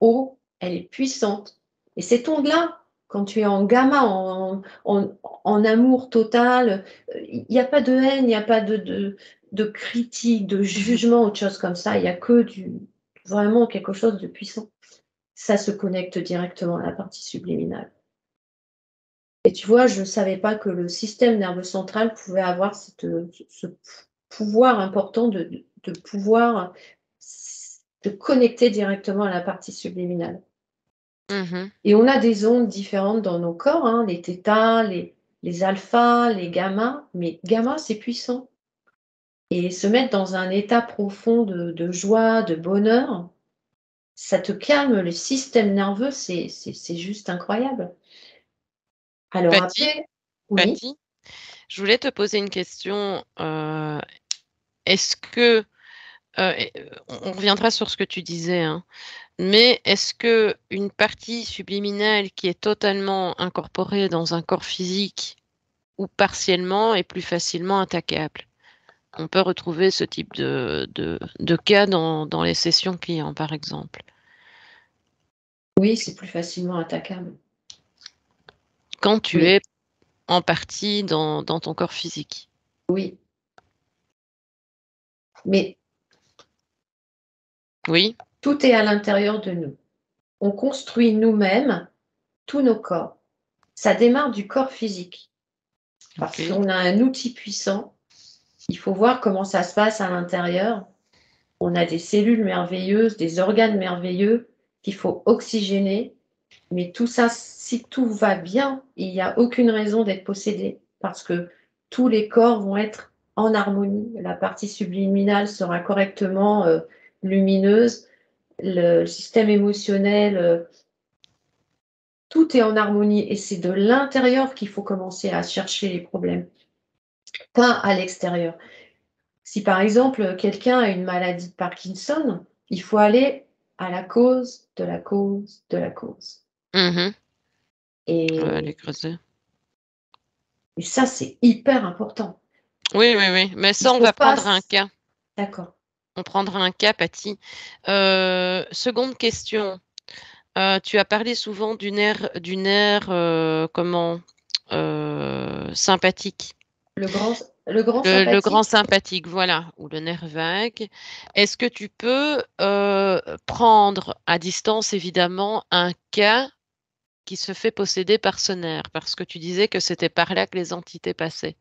haut, elle est puissante. Et cette onde-là, quand tu es en gamma, en amour total, il n'y a pas de haine, il n'y a pas de critique, de jugement, autre chose comme ça. Il y a que vraiment quelque chose de puissant. Ça se connecte directement à la partie subliminale. Et tu vois, je ne savais pas que le système nerveux central pouvait avoir ce pouvoir important de pouvoir te connecter directement à la partie subliminale. Mmh. Et on a des ondes différentes dans nos corps, hein, les θ, les alphas, les gamma, mais gamma, c'est puissant. Et se mettre dans un état profond de joie, de bonheur, ça te calme le système nerveux, c'est juste incroyable. Alors Paty après oui, Paty, je voulais te poser une question, est-ce que, on reviendra sur ce que tu disais, hein, mais est-ce que une partie subliminale qui est totalement incorporée dans un corps physique ou partiellement est plus facilement attaquable? On peut retrouver ce type de cas dans les sessions clients, par exemple. oui, c'est plus facilement attaquable. Quand tu Oui, es en partie dans ton corps physique. oui, mais Oui? tout est à l'intérieur de nous. On construit nous-mêmes tous nos corps. Ça démarre du corps physique parce OK. qu'on a un outil puissant. Il faut voir comment ça se passe à l'intérieur. On a des cellules merveilleuses, des organes merveilleux qu'il faut oxygéner. Mais tout ça, si tout va bien, il n'y a aucune raison d'être possédé parce que tous les corps vont être en harmonie. La partie subliminale sera correctement lumineuse. Le système émotionnel, tout est en harmonie et c'est de l'intérieur qu'il faut commencer à chercher les problèmes, pas à l'extérieur. Si par exemple, quelqu'un a une maladie de Parkinson, il faut aller à la cause de la cause de la cause. Mmh. Ouais, aller Et creuser. ça, c'est hyper important. Oui, oui, oui, mais Il ça, on faut va pas prendre un cas. D'accord. On prendra un cas, Patty. Seconde question. Tu as parlé souvent du nerf, comment? Sympathique. Le grand Le grand sympathique. sympathique, voilà, ou le nerf vague. Est-ce que tu peux prendre à distance, évidemment, un cas qui se fait posséder par ce nerf? Parce que tu disais que c'était par là que les entités passaient.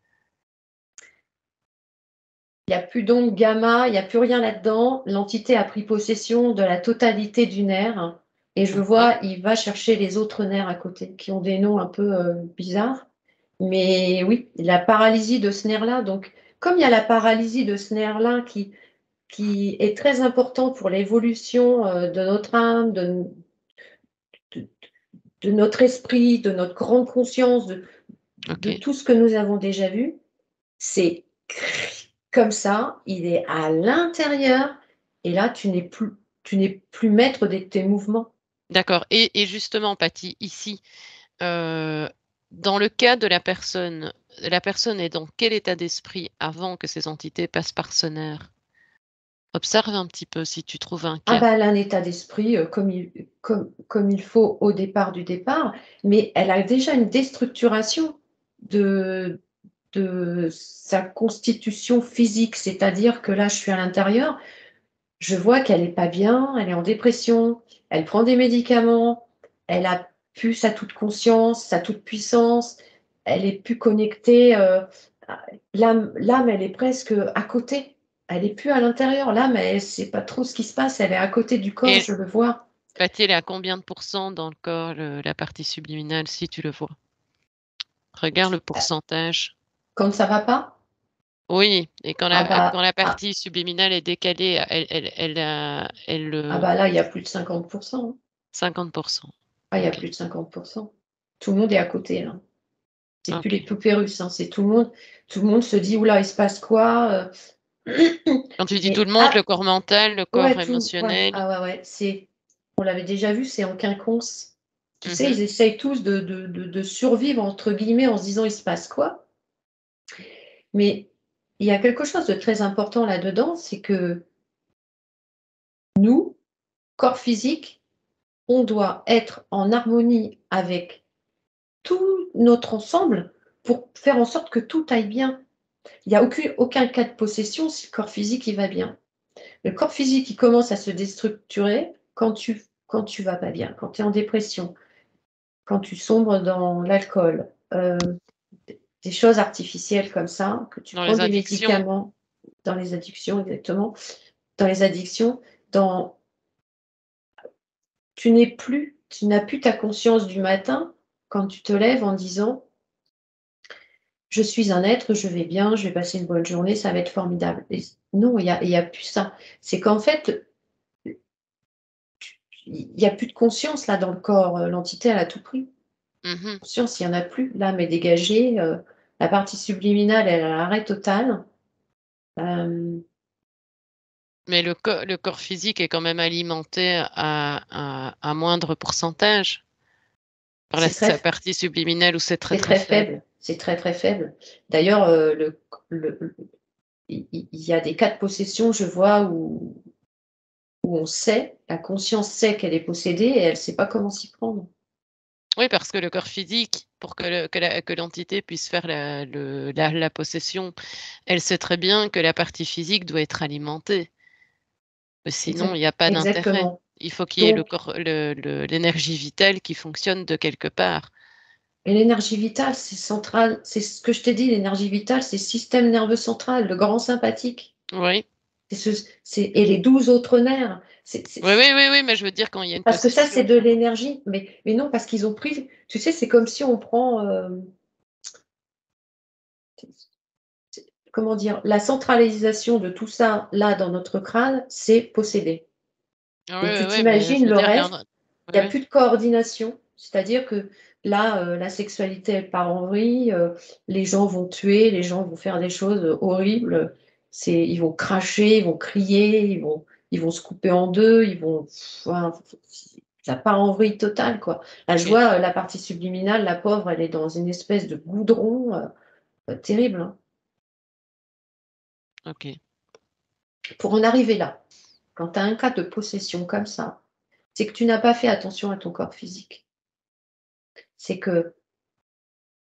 Il n'y a plus d'onde gamma, il n'y a plus rien là-dedans. L'entité a pris possession de la totalité du nerf. Et je Mhm. vois, il va chercher les autres nerfs à côté, qui ont des noms un peu bizarres. Mais oui, la paralysie de ce nerf-là. Donc, comme il y a la paralysie de ce nerf-là qui est très important pour l'évolution de notre âme, de- de notre esprit, de notre grande conscience, de Ok. tout ce que nous avons déjà vu, c'est comme ça, il est à l'intérieur et là, tu n'es plus maître de tes mouvements. D'accord. Et justement, Patty, ici, euh, dans le cas de la personne est dans quel état d'esprit avant que ces entités passent par ce nerf? Observe un petit peu si tu trouves un Ah cas. bah, elle a un état d'esprit, comme il faut au départ du départ, mais elle a déjà une déstructuration de de sa constitution physique. C'est-à-dire que là, je suis à l'intérieur, je vois qu'elle est pas bien, elle est en dépression, elle prend des médicaments, elle a plus sa toute conscience, sa toute puissance, elle est plus connectée, l'âme, elle est presque à côté. Elle est plus à l'intérieur. L'âme, elle sait pas trop ce qui se passe, elle est à côté du corps, Et je le vois. Patty, elle est à combien de pourcents dans le corps, la partie subliminale, si tu le vois? Regarde le Heu, pourcentage. quand ça va pas, Oui, et ah quand bah la ah partie subliminale est décalée, ah bah là, il y a plus de 50. 50%. Ah, il y a OK. plus de 50. Tout le monde est à côté, là. C'est plus les OK. poupées russes, hein, c'est tout le monde se dit: «Ouh là, il se passe quoi?» Quand tu dis tout Mais le monde, le ah, corps mental, le corps ouais, ouais, émotionnel. ah ouais, ouais, on l'avait déjà vu, c'est en quinconce. Tu sais, Mmh. ils essayent tous de «survivre» entre guillemets en se disant: «Il se passe quoi?» Mais il y a quelque chose de très important là-dedans, c'est que nous, corps physique, on doit être en harmonie avec tout notre ensemble pour faire en sorte que tout aille bien. Il y a aucun cas de possession si le corps physique, il va bien. Le corps physique, il commence à se déstructurer quand tu vas pas bien, quand tu es en dépression, quand tu sombres dans l'alcool, des choses artificielles comme ça, que tu Dans prends les des addictions. médicaments dans les addictions, exactement, dans les addictions, dans tu n'as plus ta conscience du matin quand tu te lèves en disant: «Je suis un être, je vais bien, je vais passer une bonne journée, ça va être formidable» et non, il y a plus ça. C'est qu'en fait, il y a plus de conscience là dans le corps, l'entité elle a tout pris. Mmh. Conscience, il y en a plus, l'âme est dégagée, la partie subliminale, elle est à l'arrêt total. Hem, Mais le corps physique est quand même alimenté à moindre pourcentage par c'est sa très partie subliminale où c'est très, c'est très très faible. faible, c'est très, très faible. D'ailleurs, le il y a des cas de possession, je vois, où on sait, la conscience sait qu'elle est possédée et elle ne sait pas comment s'y prendre. Oui, parce que le corps physique, pour que l'entité puisse faire la possession, elle sait très bien que la partie physique doit être alimentée. Sinon, il Exact y a pas d'intérêt. exactement. Il faut qu'il y ait Donc l'énergie vitale qui fonctionne de quelque part. et l'énergie vitale, c'est central, c'est ce que je t'ai dit, l'énergie vitale, c'est système nerveux central, le grand sympathique. Oui. Et les 12 autres nerfs. Oui, oui, oui, oui, mais je veux dire quand il y a une Parce que ça, c'est possession. de l'énergie. Mais non, parce qu'ils ont pris. Tu sais, c'est comme si on prend, comment dire, la centralisation de tout ça, là, dans notre crâne, c'est possédé. Oui, Donc, tu oui, oui, mais je t'imagines veux le dire reste, il oui, n'y a oui. plus de coordination. C'est-à-dire que là, la sexualité, elle part en vrille, les gens vont tuer, les gens vont faire des choses horribles. Ils vont cracher, ils vont crier, ils vont se couper en deux, enfin, ça part en vrille totale, quoi. Là, je OK, vois, la partie subliminale, la pauvre, elle est dans une espèce de goudron, terrible, hein. OK. Pour en arriver là, quand tu as un cas de possession comme ça, c'est que tu n'as pas fait attention à ton corps physique. C'est que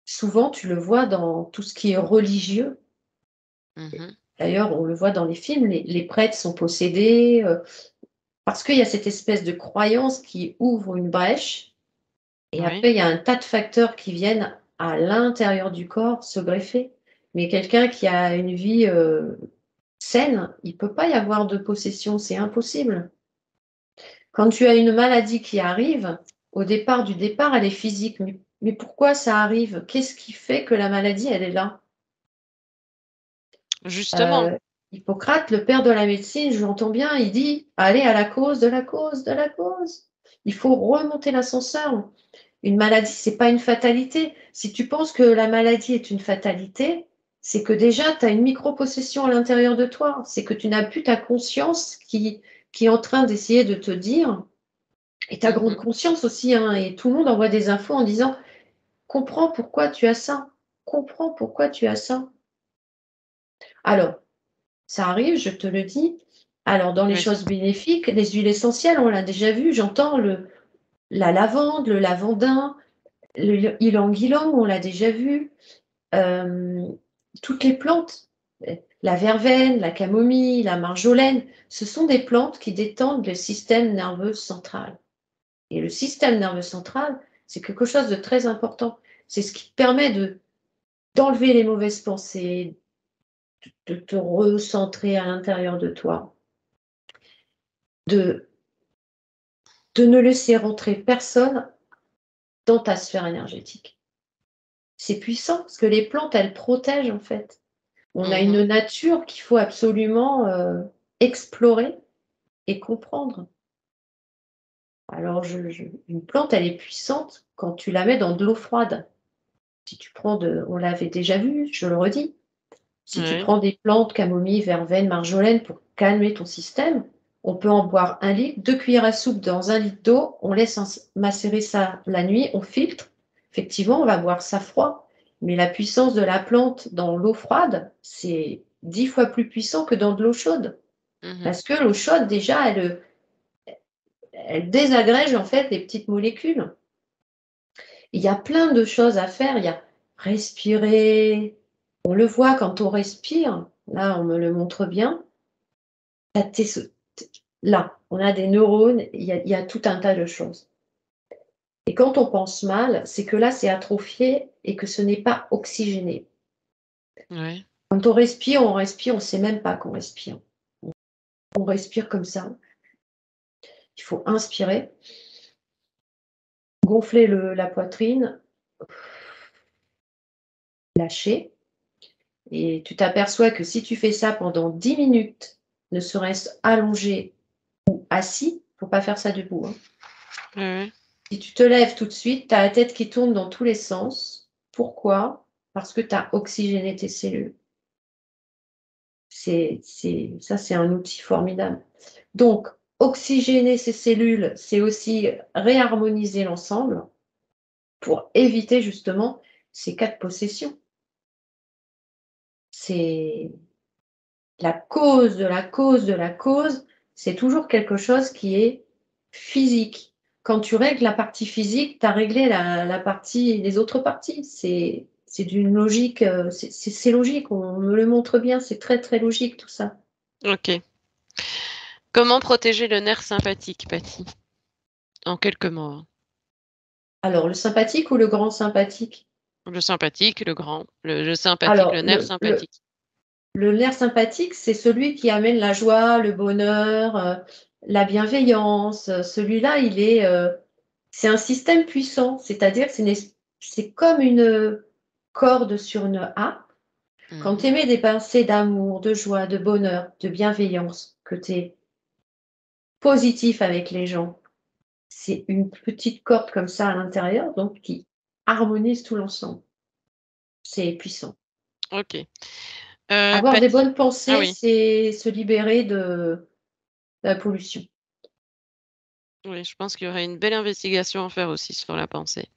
souvent, tu le vois dans tout ce qui est religieux. Mmh. D'ailleurs, on le voit dans les films, les prêtres sont possédés, parce qu'il y a cette espèce de croyance qui ouvre une brèche et Oui, après il y a un tas de facteurs qui viennent à l'intérieur du corps se greffer. Mais quelqu'un qui a une vie, saine, il peut pas y avoir de possession, c'est impossible. Quand tu as une maladie qui arrive, au départ du départ, elle est physique. Mais pourquoi ça arrive? Qu'est-ce qui fait que la maladie, elle est là? justement. Heu, Hippocrate, le père de la médecine, je l'entends bien, il dit: «Allez à la cause de la cause de la cause». Il faut remonter l'ascenseur. Une maladie, c'est pas une fatalité. Si tu penses que la maladie est une fatalité, c'est que déjà tu as une micro-possession à l'intérieur de toi. C'est que tu n'as plus ta conscience qui est en train d'essayer de te dire et ta grande Mmh. conscience aussi, hein, et tout le monde envoie des infos en disant: «Comprends pourquoi tu as ça, comprends pourquoi tu as ça». Alors, ça arrive, je te le dis. Alors dans les Oui. choses bénéfiques, les huiles essentielles, on l'a déjà vu, j'entends la lavande, le lavandin, le ylang-ylang, on l'a déjà vu. Hem, Toutes les plantes, la verveine, la camomille, la marjolaine, ce sont des plantes qui détendent le système nerveux central. Et le système nerveux central, c'est quelque chose de très important. C'est ce qui te permet d'enlever les mauvaises pensées, de te recentrer à l'intérieur de toi, de de ne laisser rentrer personne dans ta sphère énergétique. C'est puissant parce que les plantes, elles protègent en fait. On a une Mmh. nature qu'il faut absolument, explorer et comprendre. Alors je une plante, elle est puissante quand tu la mets dans de l'eau froide. Si tu prends on l'avait déjà vu, je le redis, si tu Oui. prends des plantes, camomille, verveine, marjolaine pour calmer ton système, on peut en boire 1 litre, 2 cuillères à soupe dans 1 litre d'eau, on laisse macérer ça la nuit, on filtre. Effectivement, on va boire ça froid, mais la puissance de la plante dans l'eau froide, c'est 10 fois plus puissant que dans de l'eau chaude. Mmh. Parce que l'eau chaude, déjà, elle désagrège en fait les petites molécules. Il y a plein de choses à faire. Il y a respirer. On le voit quand on respire. Là, on me le montre bien. Tu tes là, on a des neurones, il y a tout un tas de choses. Et quand on pense mal, c'est que là, c'est atrophié et que ce n'est pas oxygéné. Oui. Quand on respire, on ne sait même pas qu'on respire. On respire comme ça. Il faut inspirer, gonfler la poitrine, lâcher. Et tu t'aperçois que si tu fais ça pendant 10 minutes, ne serait-ce allongé ou assis, faut pas faire ça debout, hein. Oui, oui. Si tu te lèves tout de suite, tu as la tête qui tourne dans tous les sens. Pourquoi? Parce que tu as oxygéné tes cellules. C'est un outil formidable. Donc, oxygéner ses cellules, c'est aussi réharmoniser l'ensemble pour éviter justement ces cas de possession. C'est la cause de la cause de la cause, c'est toujours quelque chose qui est physique. Quand tu règles la partie physique, tu as réglé la partie les autres parties. C'est d'une logique, c'est logique, on me le montre bien, c'est très, très logique tout ça. OK. Comment protéger le nerf sympathique, Patty? En quelques mots, hein. Alors le sympathique ou le grand sympathique? Le sympathique, le grand, le sympathique, Alors le nerf sympathique. le nerf sympathique, c'est celui qui amène la joie, le bonheur, la bienveillance, celui-là, c'est un système puissant, c'est-à-dire que c'est comme une corde sur une harpe. Quand tu Mmh. émets des pensées d'amour, de joie, de bonheur, de bienveillance, que tu es positif avec les gens, c'est une petite corde comme ça à l'intérieur, donc qui harmonise tout l'ensemble. C'est puissant. OK. Avoir des Patty, bonnes ah pensées, oui, c'est se libérer de la pollution. oui, je pense qu'il y aurait une belle investigation à faire aussi sur la pensée.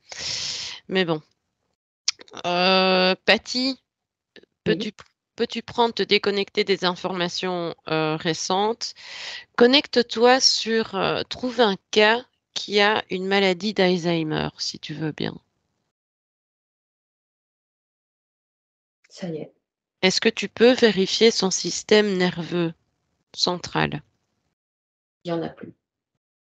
Mais bon, Patty, Oui. peux-tu peux-tu prendre, te déconnecter des informations récentes? Connecte-toi sur, trouve un cas qui a une maladie d'Alzheimer, si tu veux bien. Ça y est, Est-ce que tu peux vérifier son système nerveux central? il y en a plus.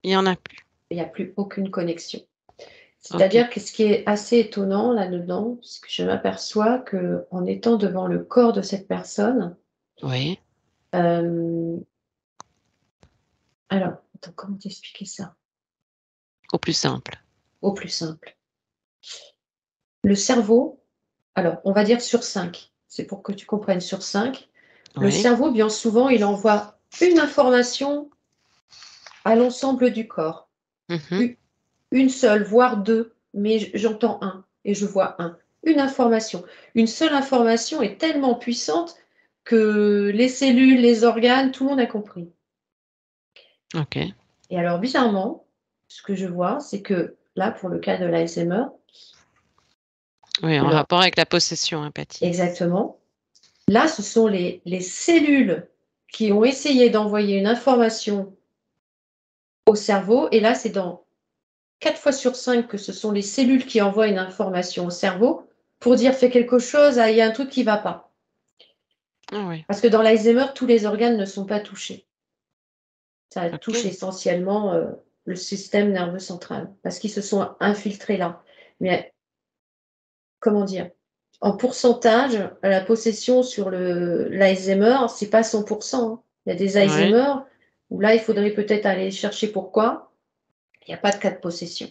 Il y en a plus. Il y a plus aucune connexion. OK. C'est-à-dire que ce qui est assez étonnant là-dedans, c'est que je m'aperçois qu'en étant devant le corps de cette personne, Oui, hem, alors, attends, comment t'expliquer ça? au plus simple. Au plus simple. Le cerveau, alors on va dire sur 5. C'est pour que tu comprennes sur 5. Le Oui. cerveau, bien souvent, il envoie une information à l'ensemble du corps. Mmh. U Une seule, voire 2, mais j'entends un et je vois un. Une information. Une seule information est tellement puissante que les cellules, les organes, tout le monde a compris. OK. Et alors bizarrement, ce que je vois, c'est que là, pour le cas de l'Alzheimer, Oui, en alors rapport avec la possession, empathie. exactement, là, ce sont les cellules qui ont essayé d'envoyer une information au cerveau et là, c'est dans 4 fois sur 5 que ce sont les cellules qui envoient une information au cerveau pour dire: «Fais quelque chose, ah, il y a un truc qui va pas». Ah oui, Parce que dans l'Alzheimer, tous les organes ne sont pas touchés. Ça touche OK. essentiellement, le système nerveux central parce qu'ils se sont infiltrés là. Mais comment dire? En pourcentage, la possession sur l'Alzheimer, c'est pas 100, hein. Il y a des Ouais. Alzheimer où là, il faudrait peut-être aller chercher pourquoi. Il y a pas de cas de possession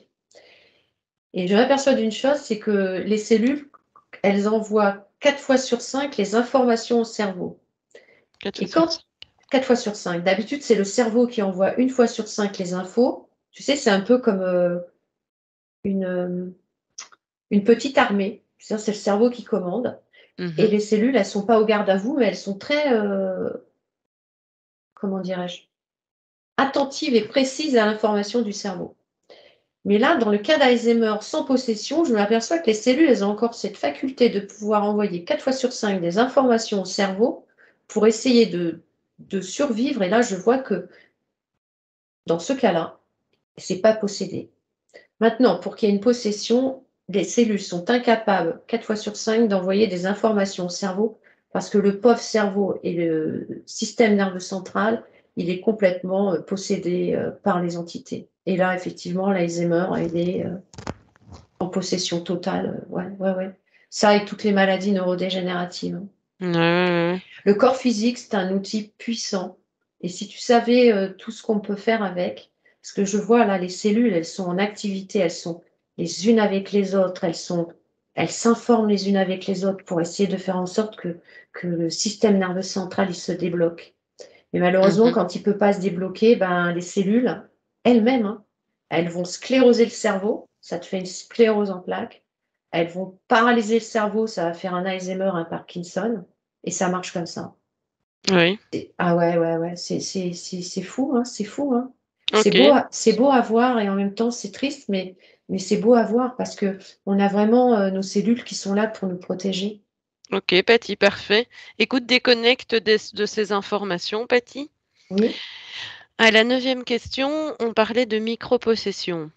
et je m'aperçois d'une chose, c'est que les cellules, elles envoient 4 fois sur 5 les informations au cerveau 4 fois et sur 5. quand 4 fois sur 5. D'habitude, c'est le cerveau qui envoie 1 fois sur 5 les infos. Tu sais, c'est un peu comme, une, une petite armée. C'est le cerveau qui commande et Mmh. les cellules, elles sont pas au garde à vous, mais elles sont très, comment dirais-je? Attentives et précises à l'information du cerveau. Mais là, dans le cas d'Alzheimer sans possession, je m'aperçois que les cellules, elles ont encore cette faculté de pouvoir envoyer 4 fois sur 5 des informations au cerveau pour essayer de survivre et là, je vois que dans ce cas-là, c'est pas possédé. Maintenant, pour qu'il y ait une possession, les cellules sont incapables, 4 fois sur 5, d'envoyer des informations au cerveau parce que le pauvre cerveau et le système nerveux central, il est complètement, possédé, par les entités. Et là, effectivement, l'Alzheimer, elle est, en possession totale, ouais, ouais, ouais. Ça et toutes les maladies neurodégénératives, hein. Ouais, ouais, ouais, ouais. Le corps physique, c'est un outil puissant et si tu savais, tout ce qu'on peut faire avec, parce que je vois là, les cellules, elles sont en activité, elles sont les unes avec les autres, elles s'informent les unes avec les autres pour essayer de faire en sorte que le système nerveux central, il se débloque. Mais malheureusement, Mmh. quand il peut pas se débloquer, ben, les cellules elles-mêmes, hein, elles vont scléroser le cerveau, ça te fait une sclérose en plaques. Elles vont paralyser le cerveau, ça va faire un Alzheimer, un Parkinson et ça marche comme ça. Oui. Ah ouais, ouais, ouais, c'est fou, hein, c'est fou, hein. OK. C'est beau à voir et en même temps c'est triste, mais c'est beau à voir parce qu'on a vraiment, nos cellules qui sont là pour nous protéger. OK, Patty, parfait. Écoute, déconnecte de ces informations, Patty. Oui? À la neuvième question, on parlait de micropossession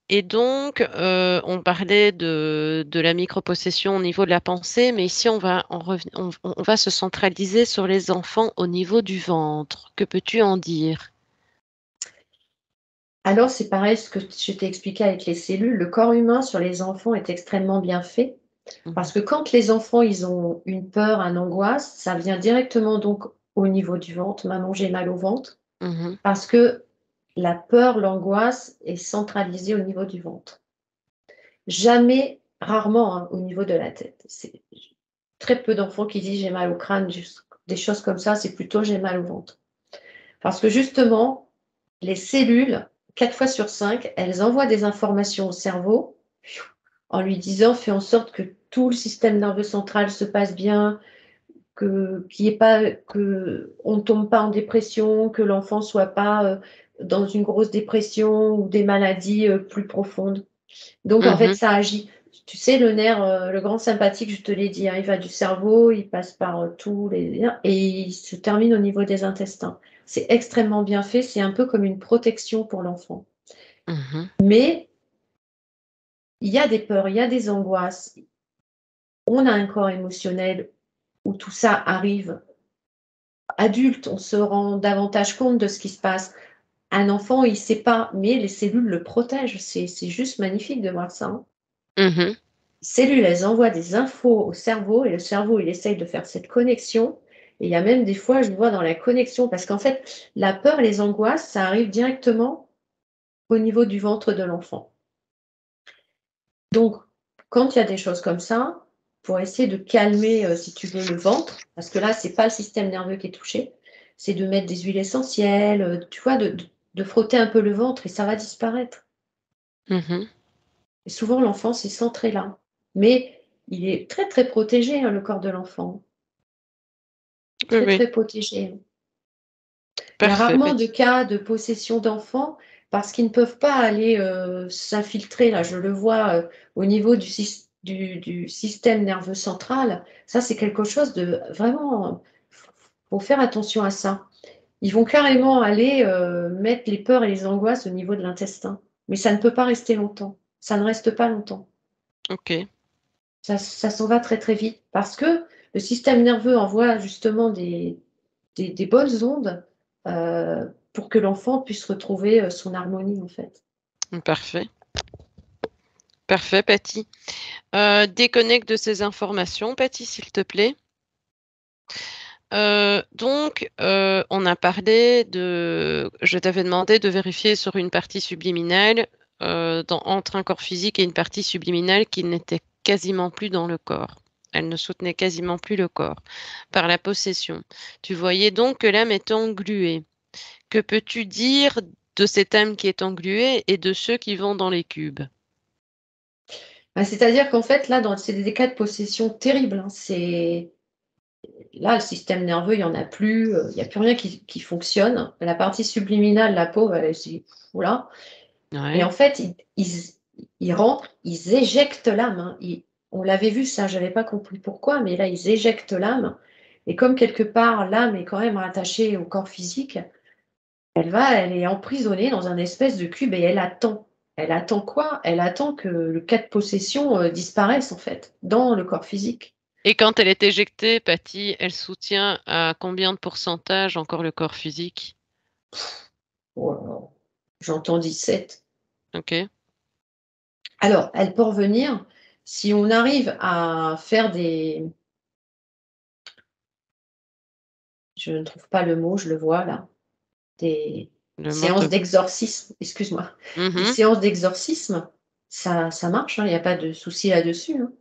et donc on parlait de la micropossession au niveau de la pensée, mais ici on va se centraliser sur les enfants au niveau du ventre. Que peux-tu en dire? Alors c'est pareil, ce que je t'ai expliqué avec les cellules, le corps humain sur les enfants est extrêmement bien fait Mmh. parce que quand les enfants, ils ont une peur, une angoisse, ça vient directement donc au niveau du ventre: «Maman, j'ai mal au ventre». Mmh. Parce que la peur, l'angoisse est centralisée au niveau du ventre. Jamais, rarement, hein, au niveau de la tête. C'est très peu d'enfants qui disent: «J'ai mal au crâne», juste des choses comme ça, c'est plutôt: «J'ai mal au ventre». Parce que justement, les cellules, 4 fois sur 5, elles envoient des informations au cerveau en lui disant: «Fais en sorte que tout le système nerveux central se passe bien, que qu'il y ait pas qu'on ne tombe pas en dépression, que l'enfant soit pas, dans une grosse dépression ou des maladies, plus profondes». Donc en fait, Mmh. ça agit. tu sais, le nerf, le grand sympathique, je te l'ai dit, hein, il va du cerveau, il passe par tous les liens et il se termine au niveau des intestins. C'est extrêmement bien fait, c'est un peu comme une protection pour l'enfant. Mhm. Mais il y a des peurs, il y a des angoisses. On a un corps émotionnel où tout ça arrive. Adulte, on se rend davantage compte de ce qui se passe. Un enfant, il ne sait pas, mais les cellules le protègent. C'est juste magnifique de voir ça, hein. Mhm. Les cellules, elles envoient des infos au cerveau et le cerveau, il essaye de faire cette connexion. Et il y a même des fois, je vois dans la connexion, parce qu'en fait, la peur et les angoisses, ça arrive directement au niveau du ventre de l'enfant. Donc, quand il y a des choses comme ça, pour essayer de calmer, si tu veux, le ventre, parce que là, c'est pas le système nerveux qui est touché, c'est de mettre des huiles essentielles, tu vois, de frotter un peu le ventre et ça va disparaître. Mhm. Et souvent, l'enfant, c'est centré là. Mais il est très, très protégé, hein, le corps de l'enfant. Oui, Très, oui. très protégé, hein. Il y a Parfait, rarement de Betty. cas de possession d'enfants parce qu'ils ne peuvent pas aller, s'infiltrer. Là, je le vois, au niveau du système nerveux central. Ça, c'est quelque chose de vraiment, faut faire attention à ça. Ils vont carrément aller, mettre les peurs et les angoisses au niveau de l'intestin. Mais ça ne peut pas rester longtemps. Ça ne reste pas longtemps. Ok. Ça s'en va très, très vite parce que le système nerveux envoie justement des bonnes ondes, pour que l'enfant puisse retrouver, son harmonie, en fait. Parfait. Parfait, Patty. Déconnecte de ces informations, Patty, s'il te plaît. On a parlé de. Je t'avais demandé de vérifier sur une partie subliminale, entre un corps physique et une partie subliminale qui n'était quasiment plus dans le corps. Elle ne soutenait quasiment plus le corps par la possession. Tu voyais donc que l'âme est engluée. Que peux-tu dire de cette âme qui est engluée et de ceux qui vont dans les cubes? Bah, c'est-à-dire qu'en fait, là, c'est des cas de possession terribles, hein. C'est là, le système nerveux, il y en a plus, il y a plus rien qui fonctionne. La partie subliminale, la pauvre, elle se dit: «Ouh là». Et en Ouais. fait, ils rentrent, ils éjectent l'âme, hein. On l'avait vu ça, j'avais pas compris pourquoi, mais là, ils éjectent l'âme et comme quelque part, l'âme est quand même rattachée au corps physique, elle est emprisonnée dans un espèce de cube et elle attend. Elle attend quoi? Elle attend que le cas de possession, disparaisse, en fait, dans le corps physique. Et quand elle est éjectée, Patty, elle soutient à combien de pourcentage encore le corps physique? Oh là là, j'entends 17. Ok. Alors, elle peut revenir si on arrive à faire je ne trouve pas le mot, je le vois là. Des Le mot séances te. d'exorcisme, excuse-moi. Des Mhm. séances d'exorcisme, ça marche, hein, il y a pas de souci là-dessus, hein.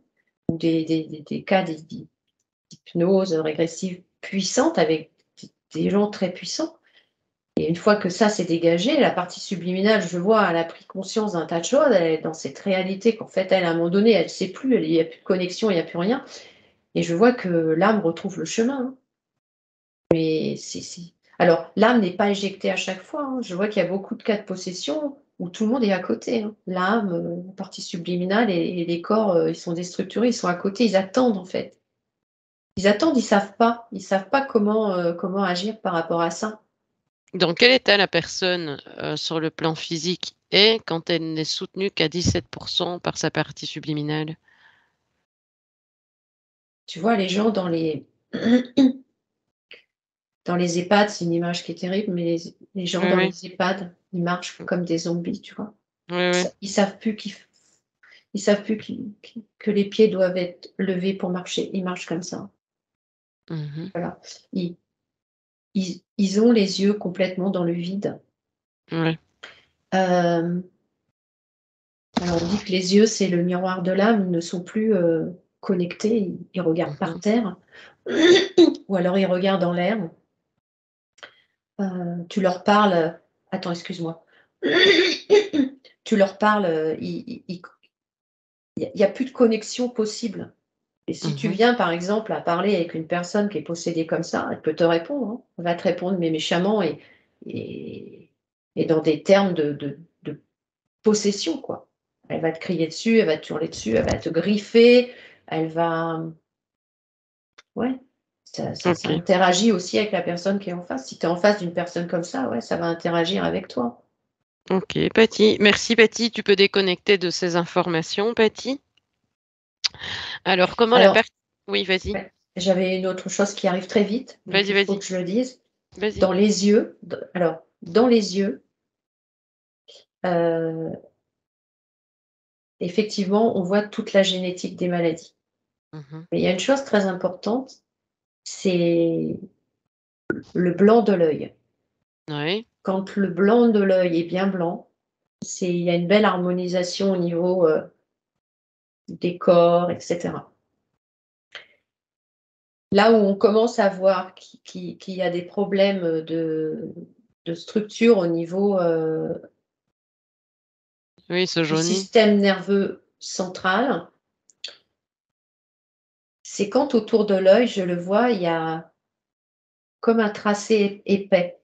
Ou des cas d'hypnose régressive puissante avec des gens très puissants et une fois que ça s'est dégagé, la partie subliminale, je vois, elle a pris conscience d'un tas de choses, elle est dans cette réalité qu'en fait, elle, à un moment donné, elle ne sait plus, il y a plus de connexion, il y a plus rien et je vois que l'âme retrouve le chemin, hein. Mais c'est alors l'âme n'est pas éjectée à chaque fois, hein. Je vois qu'il y a beaucoup de cas de possession où tout le monde est à côté, hein. L'âme, la partie subliminale et les corps, ils sont déstructurés, ils sont à côté, ils attendent en fait. Ils attendent, ils savent pas comment agir par rapport à ça. Dans quel état la personne, sur le plan physique est quand elle n'est soutenue qu'à 17% par sa partie subliminale? Tu vois les gens dans les EHPAD, c'est une image qui est terrible, mais les gens Oui, dans oui. les EHPAD, ils marchent comme des zombies, tu vois? Oui, oui. Ils savent plus ils savent plus que les pieds doivent être levés pour marcher. Ils marchent comme ça. Mhm. Voilà. Ils ils ont les yeux complètement dans le vide. Ouais. Hem, alors on dit que les yeux, c'est le miroir de l'âme, ils ne sont plus, connectés, ils regardent par Mhm. terre ou alors ils regardent en l'air. Tu leur parles, attends, excuse-moi. Tu leur parles, il y a plus de connexion possible et si tu Mhm. viens, par exemple, à parler avec une personne qui est possédée comme ça, elle peut te répondre, hein. Elle va te répondre, mais méchamment et et dans des termes de possession, quoi. Elle va te crier dessus, elle va te hurler dessus, elle va te griffer, elle va ouais, ça OK. interagit aussi avec la personne qui est en face. Si tu es en face d'une personne comme ça, ouais, ça va interagir avec toi. OK, Patty. Merci, Patty. Tu peux déconnecter de ces informations, Patty. Alors, comment la Alors, per oui, vas-y. ouais, j'avais une autre chose qui arrive très vite, donc Vas-y, il faut vas-y. que je le dise. Vas-y. Dans les yeux, dans les yeux, heu, effectivement, on voit toute la génétique des maladies. Mmh. Mais il y a une chose très importante, c'est le blanc de l'œil. Oui. Quand le blanc de l'œil est bien blanc, il y a une belle harmonisation au niveau, des corps et cetera. Là où on commence à voir qu'il y a des problèmes, de structure au niveau, Oui, ce du jauni. système nerveux central, c'est quand autour de l'œil, je le vois, il y a comme un tracé épais.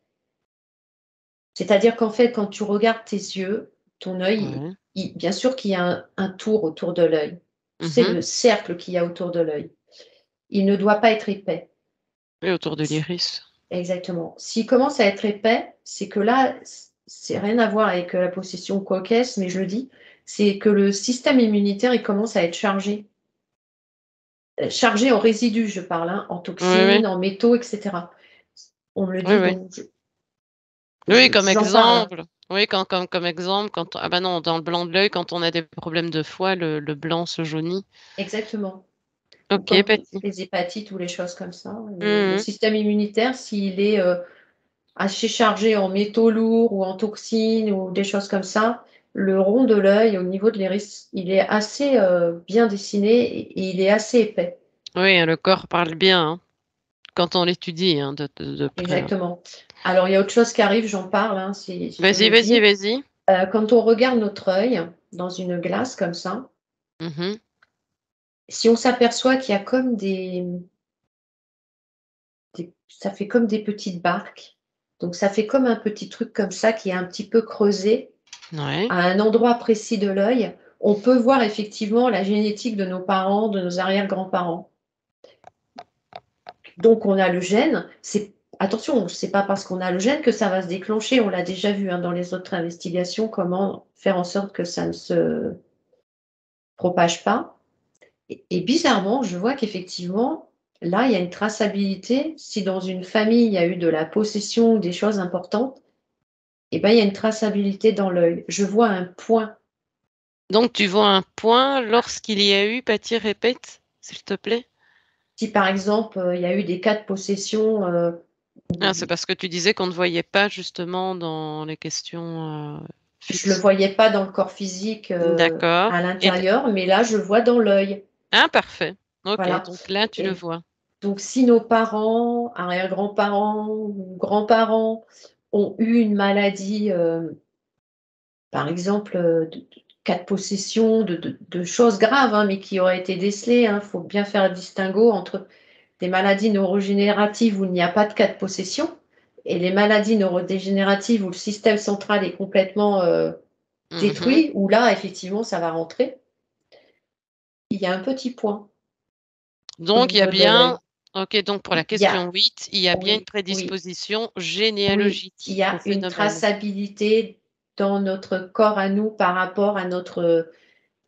C'est-à-dire qu'en fait, quand tu regardes tes yeux, ton œil, Ouais. bien sûr qu'il y a un tour autour de l'œil. Tu sais, Mmh. le cercle qu'il y a autour de l'œil. Il ne doit pas être épais. Oui, autour de S l'iris. Exactement. S'il commence à être épais, c'est que là, c'est rien à voir avec, la possession ou quoi qu'est-ce, mais je le dis, c'est que le système immunitaire, il commence à être chargé. Chargé en résidus, je parle, hein, en Oui, oui. toxines, en métaux et cetera. On me le Oui, dit, oui. donc Oui, comme j'en parle, hein. exemple. Oui, comme exemple, quand ah bah non, dans le blanc de l'œil, quand on a des problèmes de foie, le blanc se jaunit. Exactement. Ou OK, comme Patty. les hépatites ou les choses comme ça. Le Mmh. système immunitaire, s'il est, assez chargé en métaux lourds ou en toxines ou des choses comme ça, le rond de l'œil au niveau de l'iris, il est assez, bien dessiné et il est assez épais. Oui, le corps parle bien, hein, quand on l'étudie, hein, de près, hein. Exactement. Alors il y a autre chose qui arrive, j'en parle, hein, si je peux Vas-y, le vas-y, dire. vas-y. Quand on regarde notre œil dans une glace comme ça, Mmh. si on s'aperçoit qu'il y a comme ça fait comme des petites barques, donc ça fait comme un petit truc comme ça qui est un petit peu creusé Ouais. à un endroit précis de l'œil, on peut voir effectivement la génétique de nos parents, de nos arrière-grands-parents. Donc on a le gène, c'est attention, c'est pas parce qu'on a le gène que ça va se déclencher, on l'a déjà vu, hein, dans les autres investigations, comment faire en sorte que ça ne se propage pas et bizarrement, je vois qu'effectivement, là, il y a une traçabilité. Si dans une famille, il y a eu de la possession, des choses importantes, et ben, il y a une traçabilité dans l'œil. Je vois un point. Donc tu vois un point lorsqu'il y a eu Patty, répète, s'il te plaît? Si par exemple, il y a eu des cas de possession, Ah, c'est où parce que tu disais qu'on ne voyait pas justement dans les questions, je le fixes. voyais pas dans le corps physique, D'accord à et l l'intérieur, mais là, je le vois dans l'œil. ah parfait. OK, Voilà donc là tu le et vois. donc si nos parents, arrière-grands-parents ou grands-parents ont eu une maladie, par exemple, de cas de possession, de choses graves, hein, mais qui auraient été décelées, hein. Faut bien faire le distinguo entre des maladies neurodégénératives où il n'y a pas de cas de possession et les maladies neurodégénératives où le système central est complètement, Mmh. détruit, où là, effectivement, ça va rentrer. Il y a un petit point au Donc il y a niveau de bien l'œil. OK, donc pour la Il y a question 8, il y a bien une oui, oui, prédisposition oui, il généalogique y au a une phénomène. traçabilité dans notre corps à nous par rapport à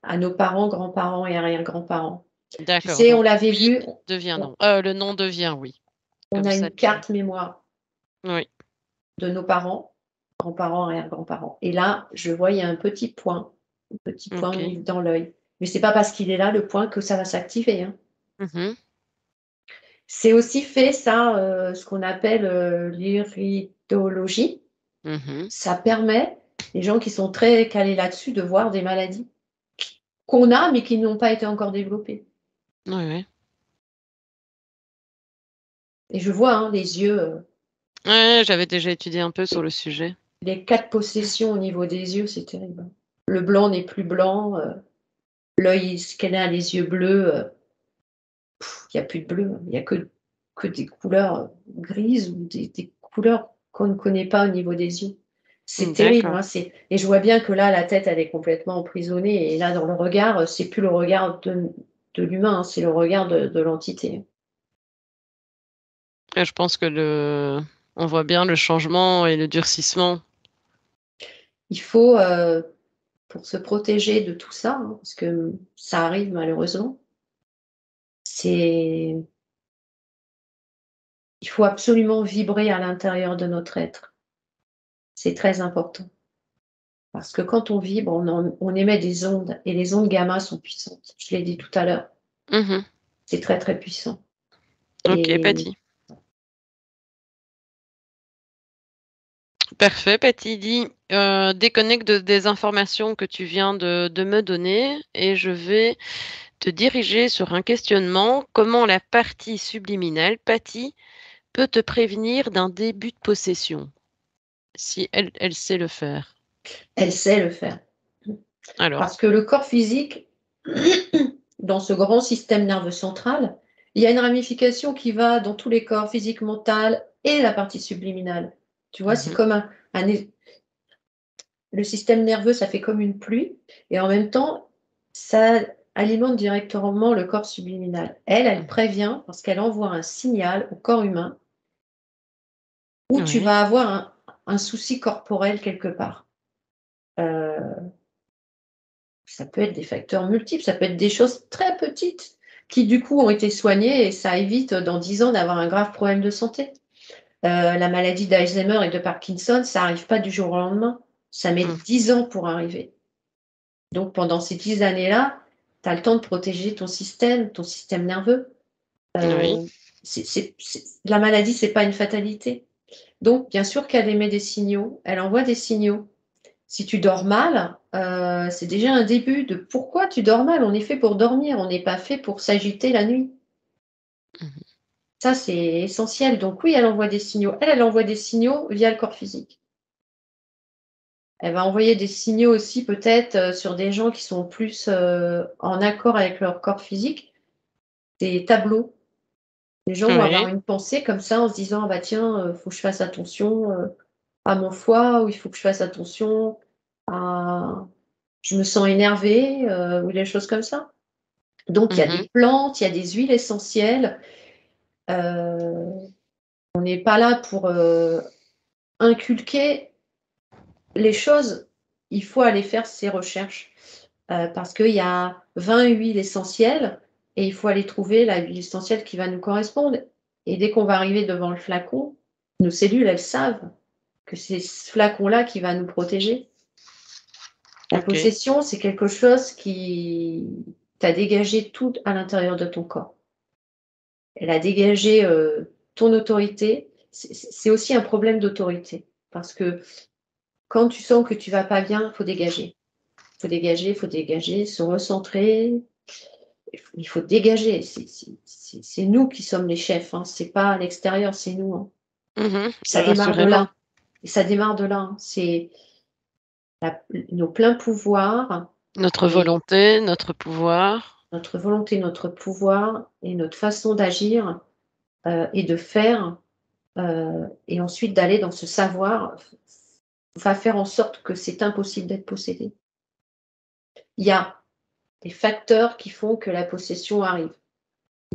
à nos parents, grands-parents et arrière-grands-parents. Tu D'accord, sais, on donc l'avait oui vu, devient on non. Le non devient oui, on comme a ça une tu carte mémoire oui. de nos parents, grands-parents, arrière-grands-parents et là, je vois, il y a un petit point au OK. niveau dans l'œil. Mais c'est pas parce qu'il est là, le point, que ça va s'activer, hein. Mmh. C'est aussi fait ça, ce qu'on appelle, l'iridologie. Mmh. Ça permet, les gens qui sont très calés là-dessus, de voir des maladies qu'on a, mais qui n'ont pas été encore développées Oui, oui. et je vois, hein, les yeux, Ouais, ouais, j'avais déjà étudié un peu sur le sujet. les cas de possession au niveau des yeux, c'est terrible, hein. Le blanc n'est plus blanc, l'œil ce qu'elle a les yeux bleus, il y a plus de bleu, hein. Il y a que des couleurs, grises ou des couleurs qu'on ne connaît pas au niveau des yeux. C'est terrible, D'accord. hein, et je vois bien que là, la tête, elle est complètement emprisonnée et là, dans le regard, c'est plus le regard de l'humain, hein, c'est le regard de l'entité. Et je pense que on voit bien le changement et le durcissement. Il faut, pour se protéger de tout ça, hein, parce que ça arrive malheureusement, c'est il faut absolument vibrer à l'intérieur de notre être. C'est très important parce que quand on vibre, on émet des ondes et les ondes gamma sont puissantes. Je l'ai dit tout à l'heure, Mmh. c'est très, très puissant OK, et Patty. Parfait, Patty. Dis, déconnecte des informations que tu viens de me donner et je vais te diriger sur un questionnement. Comment la partie subliminale, Patty, peut te prévenir d'un début de possession? Si elle sait le faire. elle sait le faire. Alors? Parce que le corps physique, dans ce grand système nerveux central, il y a une ramification qui va dans tous les corps, physique, mental et la partie subliminale. Tu vois, c'est Mmh. comme un le système nerveux, ça fait comme une pluie et en même temps, ça alimente directement le corps subliminal. Elle Mmh. prévient parce qu'elle envoie un signal au corps humain où tu Oui. vas avoir un souci corporel quelque part. Heu Ça peut être des facteurs multiples, ça peut être des choses très petites qui, du coup, ont été soignées et ça évite, dans 10 ans d'avoir un grave problème de santé. La maladie d'Alzheimer et de Parkinson, ça arrive pas du jour au lendemain. Ça met Mmh. 10 ans pour arriver. Donc pendant ces 10 années-là, tu as le temps de protéger ton système nerveux. Oui. C'est la maladie, c'est pas une fatalité. Donc bien sûr qu'elle émet des signaux, elle envoie des signaux. Si tu dors mal, c'est déjà un début de pourquoi tu dors mal. On est fait pour dormir, on n'est pas fait pour s'agiter la nuit. Mmh. Ça, c'est essentiel. Donc oui, elle envoie des signaux. Elle envoie des signaux via le corps physique. Elle va envoyer des signaux aussi peut-être, sur des gens qui sont plus, en accord avec leur corps physique, des tableaux. Les gens vont avoir Oui. une pensée comme ça en se disant: «Ah bah tiens, faut que je fasse attention, à mon foie» ou «Il faut que je fasse attention à je me sens énervé», ou des choses comme ça. Donc il y a des Mmh. plantes, il y a des huiles essentielles. On n'est pas là pour, inculquer les choses. Il faut aller faire ses recherches, parce qu'il y a 20 huiles essentielles et il faut aller trouver la huile essentielle qui va nous correspondre et dès qu'on va arriver devant le flacon, nos cellules, elles savent que c'est ce flacon-là qui va nous protéger. La OK. possession, c'est quelque chose qui t'a dégagé tout à l'intérieur de ton corps. Elle a dégagé, ton autorité. C'est aussi un problème d'autorité parce que quand tu sens que tu vas pas bien, faut dégager. Faut dégager, faut dégager, se recentrer. Il faut dégager. C'est nous qui sommes les chefs, hein, c'est pas à l'extérieur, c'est nous, hein. Mmh. Ça démarre de Assurément. là et ça démarre de là, hein. C'est la nos pleins pouvoirs Notre et volonté, notre pouvoir. notre volonté, notre pouvoir et notre façon d'agir, et de faire. Et ensuite d'aller dans ce savoir va faire en sorte que c'est impossible d'être possédé. Il y a des facteurs qui font que la possession arrive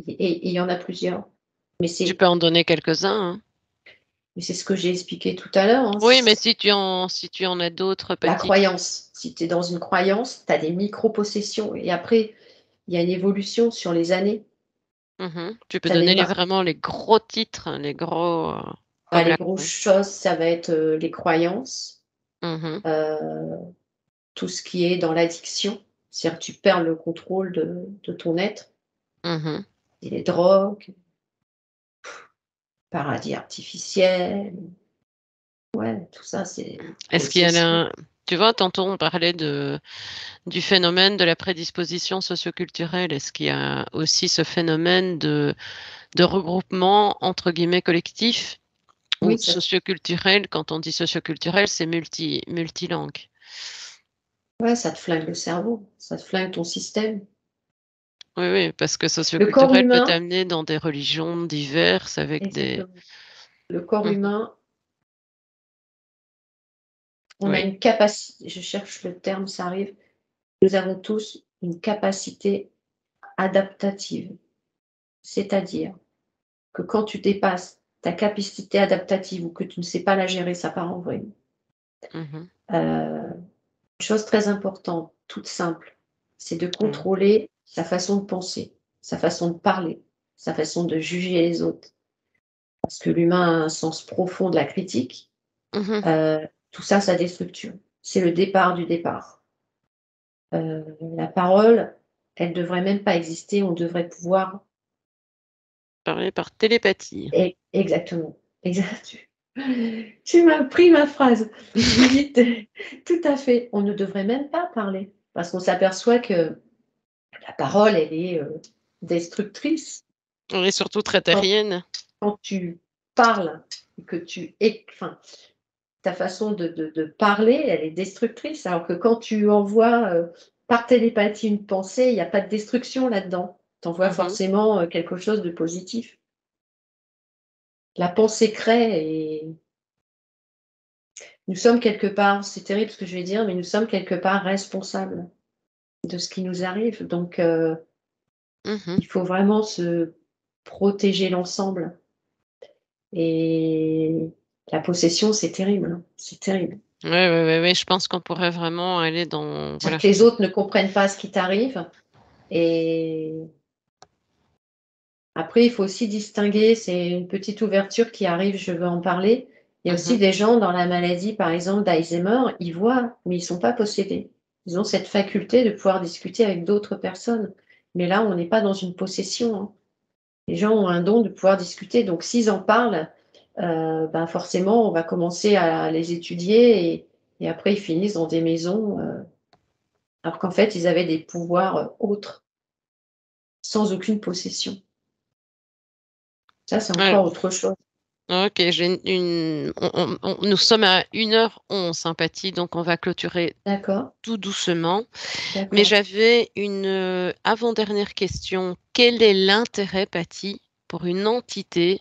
et il y en a plusieurs. Mais Tu c'est peux en donner quelques-uns, hein. mais c'est ce que j'ai expliqué tout à l'heure, hein, Oui, mais c'est si tu en as d'autres la petites. croyance. Si tu es dans une croyance, tu as des micro-possessions et après, il y a une évolution sur les années. Mmh. Tu peux Tu as des donner ma vraiment les gros titres, les gros, Bah, comme les la grosses choses, ça va être, les croyances, mmh. heu, tout ce qui est dans l'addiction, c'est-à-dire que tu perds le contrôle de ton être. Mmh. Et les drogues, paradis artificiels, ouais, tout ça, c'est Est-ce qu'il y en possession. a tu vois, tantôt on parlait du phénomène de la prédisposition socioculturelle. Est-ce qu'il y a aussi ce phénomène de regroupement entre guillemets «collectif» ou Oui, ça socioculturel? Quand on dit socioculturel, c'est multilangue. ouais, ça te flingue le cerveau, ça te flingue ton système. Oui, oui, parce que Le corps socioculturel peut humain t'amener dans des religions diverses avec des exactement. Le corps mmh. humain, On a Oui. une capacité, je cherche le terme, ça arrive. Nous avons tous une capacité adaptative. C'est-à-dire que quand tu dépasses ta capacité adaptative ou que tu ne sais pas la gérer, ça part en vrille. Mmh. Une chose très importante, toute simple, c'est de Mmh. contrôler sa façon de penser, sa façon de parler, sa façon de juger les autres. Parce que l'humain a un sens profond de la critique. Mmh. Tout ça, ça déstructure. C'est le départ du départ. La parole, elle devrait même pas exister, on devrait pouvoir Parler par télépathie. exactement, exact. Tu m'as pris ma phrase. Oui, tout à fait. On ne devrait même pas parler parce qu'on s'aperçoit que la parole, elle est, destructrice. Oui, surtout très Quand terrienne. quand tu parles et que tu é enfin, ta façon de parler, elle est destructrice, alors que quand tu envoies, par télépathie une pensée, il y a pas de destruction là-dedans. Tu envoies Mmh. forcément, quelque chose de positif. La pensée crée et nous sommes quelque part, c'est terrible ce que je vais dire, mais nous sommes quelque part responsables de ce qui nous arrive, donc Mmh. il faut vraiment se protéger l'ensemble et la possession, c'est terrible, hein, c'est terrible. Ouais, ouais, ouais, ouais, je pense qu'on pourrait vraiment aller dans C'est-à-dire voilà. que les autres ne comprennent pas ce qui t'arrive et après il faut aussi distinguer, c'est une petite ouverture qui arrive, je veux en parler. Il y a aussi Mmh. des gens dans la maladie, par exemple d'Alzheimer, ils voient, mais ils sont pas possédés. Ils ont cette faculté de pouvoir discuter avec d'autres personnes, mais là, on n'est pas dans une possession, hein. Les gens ont un don de pouvoir discuter, donc s'ils en parlent, ben, forcément, on va commencer à les étudier et après ils finissent dans des maisons, alors qu'en fait, ils avaient des pouvoirs, autres, sans aucune possession. Ça, c'est Ouais, encore autre chose. OK, j'ai nous sommes à 1h11 sympathie, donc on va clôturer D'accord, tout doucement. Mais d'accord. j'avais une, avant-dernière question. Quel est l'intérêt, Patty, pour une entité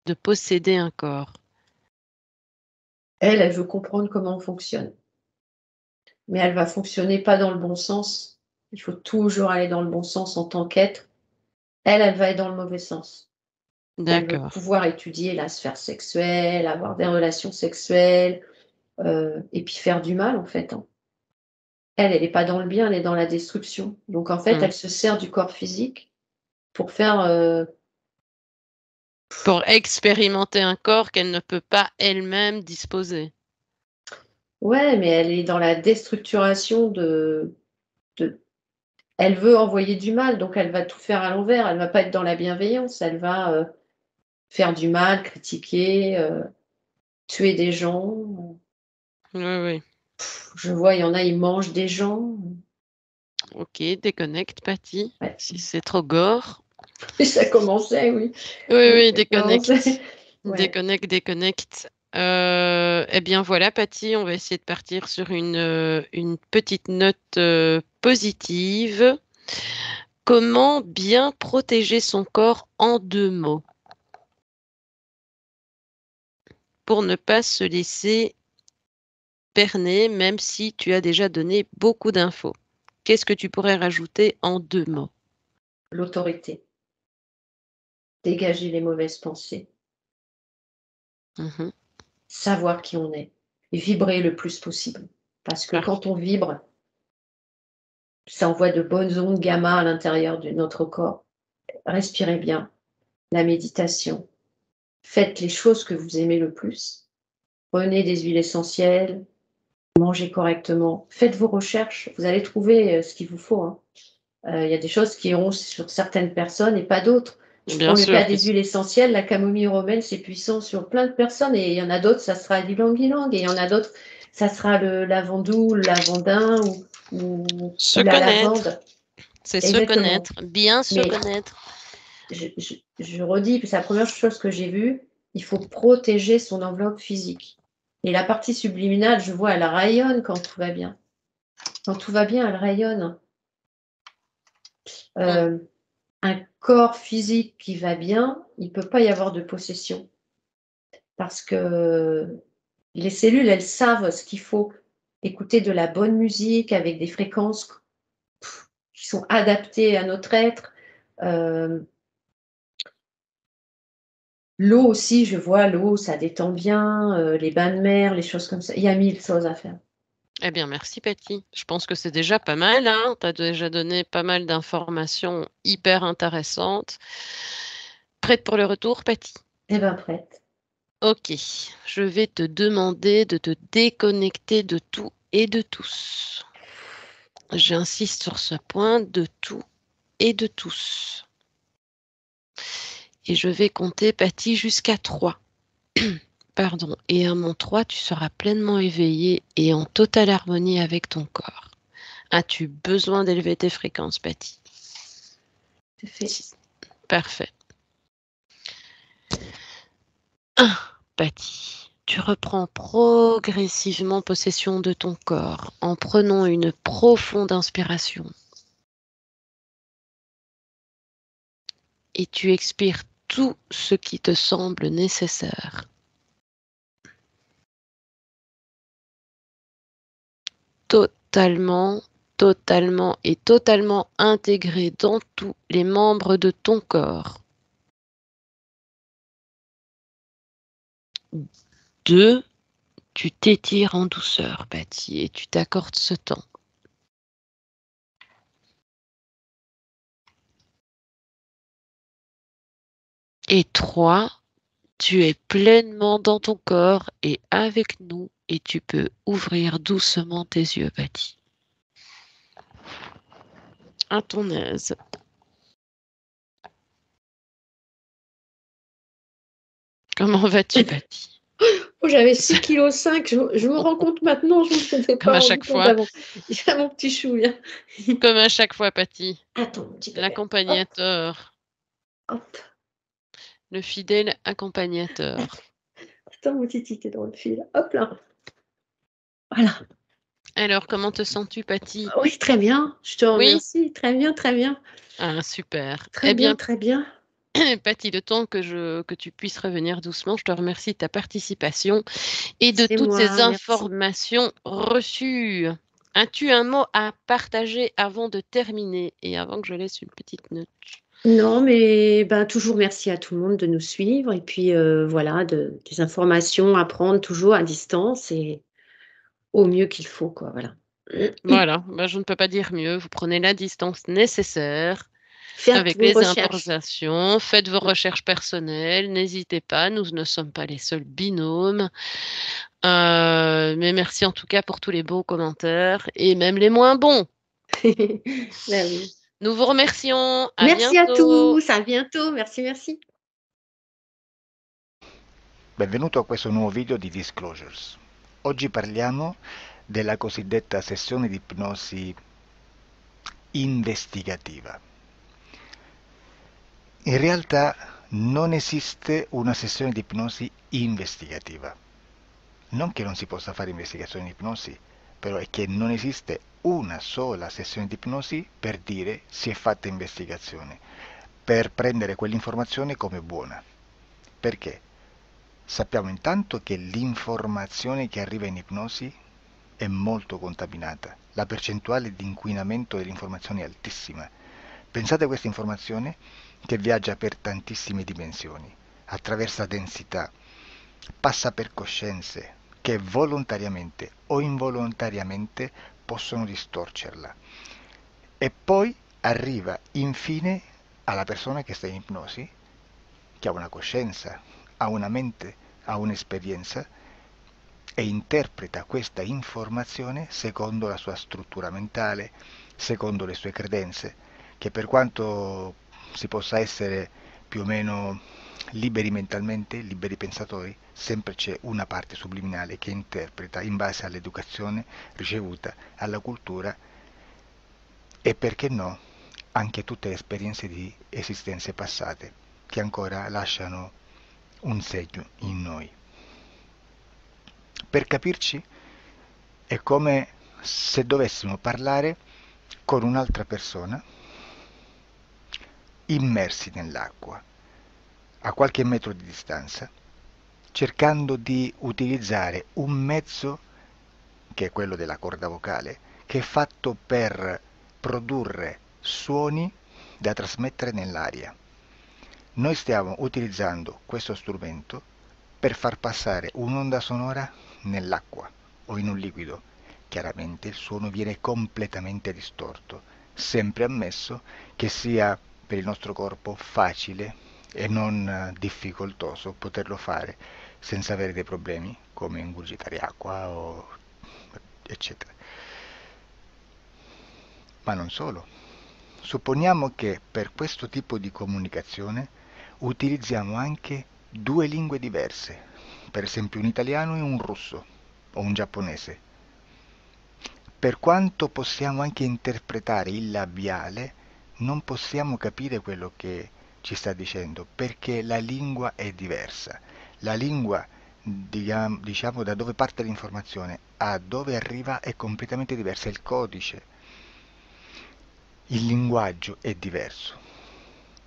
de posséder un corps? Elle, elle veut comprendre comment on fonctionne, mais elle va fonctionner pas dans le bon sens. Il faut toujours aller dans le bon sens en tant qu'être. Elle, elle va être dans le mauvais sens. Elle veut D'accord. pouvoir étudier la sphère sexuelle, avoir des relations sexuelles, et puis faire du mal, en fait, hein. Elle, elle est pas dans le bien, elle est dans la destruction. Donc en fait, Mmh. elle se sert du corps physique pour faire, Pour expérimenter un corps qu'elle ne peut pas elle-même disposer. ouais, mais elle est dans la déstructuration de elle veut envoyer du mal, donc elle va tout faire à l'envers. Elle va pas être dans la bienveillance, elle va, faire du mal, critiquer, tuer des gens. Oui, oui. Je vois, il y en a, ils mangent des gens. OK, déconnecte Patty, Ouais, si c'est trop gore. ça commençait, oui. Oui, Oui, oui, ça commençait. déconnecte. Ouais. Déconnecte, déconnecte. Et bien voilà Patty, on va essayer de partir sur une petite note, positive. Comment bien protéger son corps en 2 mots? Pour ne pas se laisser berner, même si tu as déjà donné beaucoup d'infos. Qu'est-ce que tu pourrais rajouter en 2 mots? L'autorité, dégager les mauvaises pensées, Mmh. savoir qui on est et vibrer le plus possible. Parce que quand Parfait. on vibre, ça envoie de bonnes ondes gamma à l'intérieur de notre corps. Respirez bien, la méditation, faites les choses que vous aimez le plus. Prenez des huiles essentielles, mangez correctement, faites vos recherches, vous allez trouver, ce qu'il vous faut, hein. Il y a des choses qui iront sur certaines personnes et pas d'autres. Je prends Bien le sûr, cas bien des sûr. huiles essentielles, la camomille romaine, c'est puissant sur plein de personnes et il y en a d'autres, ça sera l'ylang-ylang et il y en a d'autres, ça sera le lavandou, le lavandin Se ou la connaître, lavande. c'est se Exactement. connaître, bien se Mais connaître. je redis, puis c'est la première chose que j'ai vue, il faut protéger son enveloppe physique et la partie subliminale, je vois, elle rayonne quand tout va bien. Quand tout va bien, elle rayonne. Mmh. Hem, un corps physique qui va bien, il peut pas y avoir de possession parce que Les cellules, elles savent ce qu'il faut. Écouter de la bonne musique avec des fréquences qui sont adaptées à notre être. Hem, L'eau aussi, je vois l'eau, ça détend bien, les bains de mer, les choses comme ça. Il y a 1000 choses à faire. Eh bien, merci Patty. Je pense que c'est déjà pas mal, hein. Tu as déjà donné pas mal d'informations hyper intéressantes. Prête pour le retour, Patty? Eh ben, prête. Ok, je vais te demander de te déconnecter de tout et de tous. J'insiste sur ce point, de tout et de tous. Et je vais compter, Patty, jusqu'à 3. Pardon. Et à mon 3, tu seras pleinement éveillé et en totale harmonie avec ton corps. As-tu besoin d'élever tes fréquences, Patty? C'est fait. Parfait. 1. Patty, tu reprends progressivement possession de ton corps en prenant une profonde inspiration. Et tu expires tout ce qui te semble nécessaire. Totalement, totalement et totalement intégré dans tous les membres de ton corps. 2. Tu t'étires en douceur, Patty, et tu t'accordes ce temps. Et 3. Tu es pleinement dans ton corps et avec nous et tu peux ouvrir doucement tes yeux, Patty. À ton aise. Comment vas-tu, Patty? Oh, j'avais 6,5 kg. Je me rends compte maintenant, je ne m'étais Comme pas à rendu chaque compte fois. avant. Il y a mon petit chou, là. Comme à chaque fois, Patty. Attends, mon petit bébé. Hop, L'accompagnateur. hop. Le fidèle accompagnateur. Attends, mon titi, t'es dans le fil. Hop là. Voilà. Alors, comment te sens-tu, Patty? Oui, très bien. Je te Oui? remercie. Très bien, très bien. Ah, super. Très Eh bien, bien, très bien. Patty, le temps que tu puisses revenir doucement, je te remercie de ta participation et de C'est toutes ces moi, merci. informations reçues. As-tu un mot à partager avant de terminer et avant que je laisse une petite note? Non, mais ben, toujours merci à tout le monde de nous suivre et puis, voilà, des informations à prendre toujours à distance et au mieux qu'il faut, quoi, voilà. Voilà, bah, je ne peux pas dire mieux. Vous prenez la distance nécessaire Faites avec vos les recherches. impositions, faites vos recherches personnelles, n'hésitez pas, nous ne sommes pas les seuls binômes. Mais merci en tout cas pour tous les beaux commentaires et même les moins bons. Bah, oui. Nous vous remercions. À Merci à bientôt. tous, à bientôt. Merci, merci. Benvenuto a questo nuovo video di Disclosures. Oggi parliamo della cosiddetta sessione di ipnosi investigativa. In realtà non esiste una sessione di ipnosi investigativa. Non che non si possa fare investigazione di ipnosi, però è che non esiste una sola sessione di ipnosi per dire si è fatta investigazione, per prendere quell'informazione come buona. Perché? Sappiamo intanto che l'informazione che arriva in ipnosi è molto contaminata, la percentuale di inquinamento dell'informazione è altissima. Pensate a questa informazione che viaggia per tantissime dimensioni, attraversa densità, passa per coscienze che volontariamente o involontariamente possono distorcerla e poi arriva infine alla persona che sta in ipnosi, che ha una coscienza, ha una mente, ha un'esperienza e interpreta questa informazione secondo la sua struttura mentale, secondo le sue credenze, che per quanto si possa essere più o meno liberi mentalmente, liberi pensatori, sempre c'è una parte subliminale che interpreta in base all'educazione ricevuta, alla cultura e perché no, anche tutte le esperienze di esistenze passate che ancora lasciano un segno in noi. Per capirci, è come se dovessimo parlare con un'altra persona immersi nell'acqua, a qualche metro di distanza, cercando di utilizzare un mezzo, che è quello della corda vocale, che è fatto per produrre suoni da trasmettere nell'aria. Noi stiamo utilizzando questo strumento per far passare un'onda sonora nell'acqua o in un liquido. Chiaramente il suono viene completamente distorto, sempre ammesso che sia per il nostro corpo facile e non difficoltoso poterlo fare senza avere dei problemi come ingurgitare acqua o eccetera. Ma non solo. Supponiamo che per questo tipo di comunicazione utilizziamo anche due lingue diverse, per esempio un italiano e un russo o un giapponese. Per quanto possiamo anche interpretare il labiale, non possiamo capire quello che ci sta dicendo, perché la lingua è diversa. La lingua, diciamo, da dove parte l'informazione a dove arriva è completamente diversa, il codice, il linguaggio è diverso,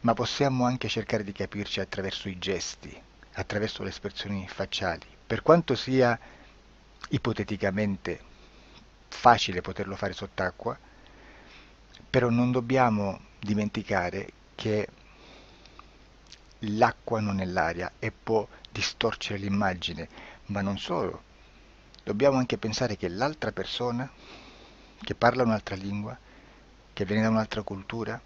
ma possiamo anche cercare di capirci attraverso i gesti, attraverso le espressioni facciali. Per quanto sia ipoteticamente facile poterlo fare sott'acqua, però non dobbiamo dimenticare che l'acqua non è l'aria e può distorcere l'immagine, ma non solo. Dobbiamo anche pensare che l'altra persona, che parla un'altra lingua, che viene da un'altra cultura,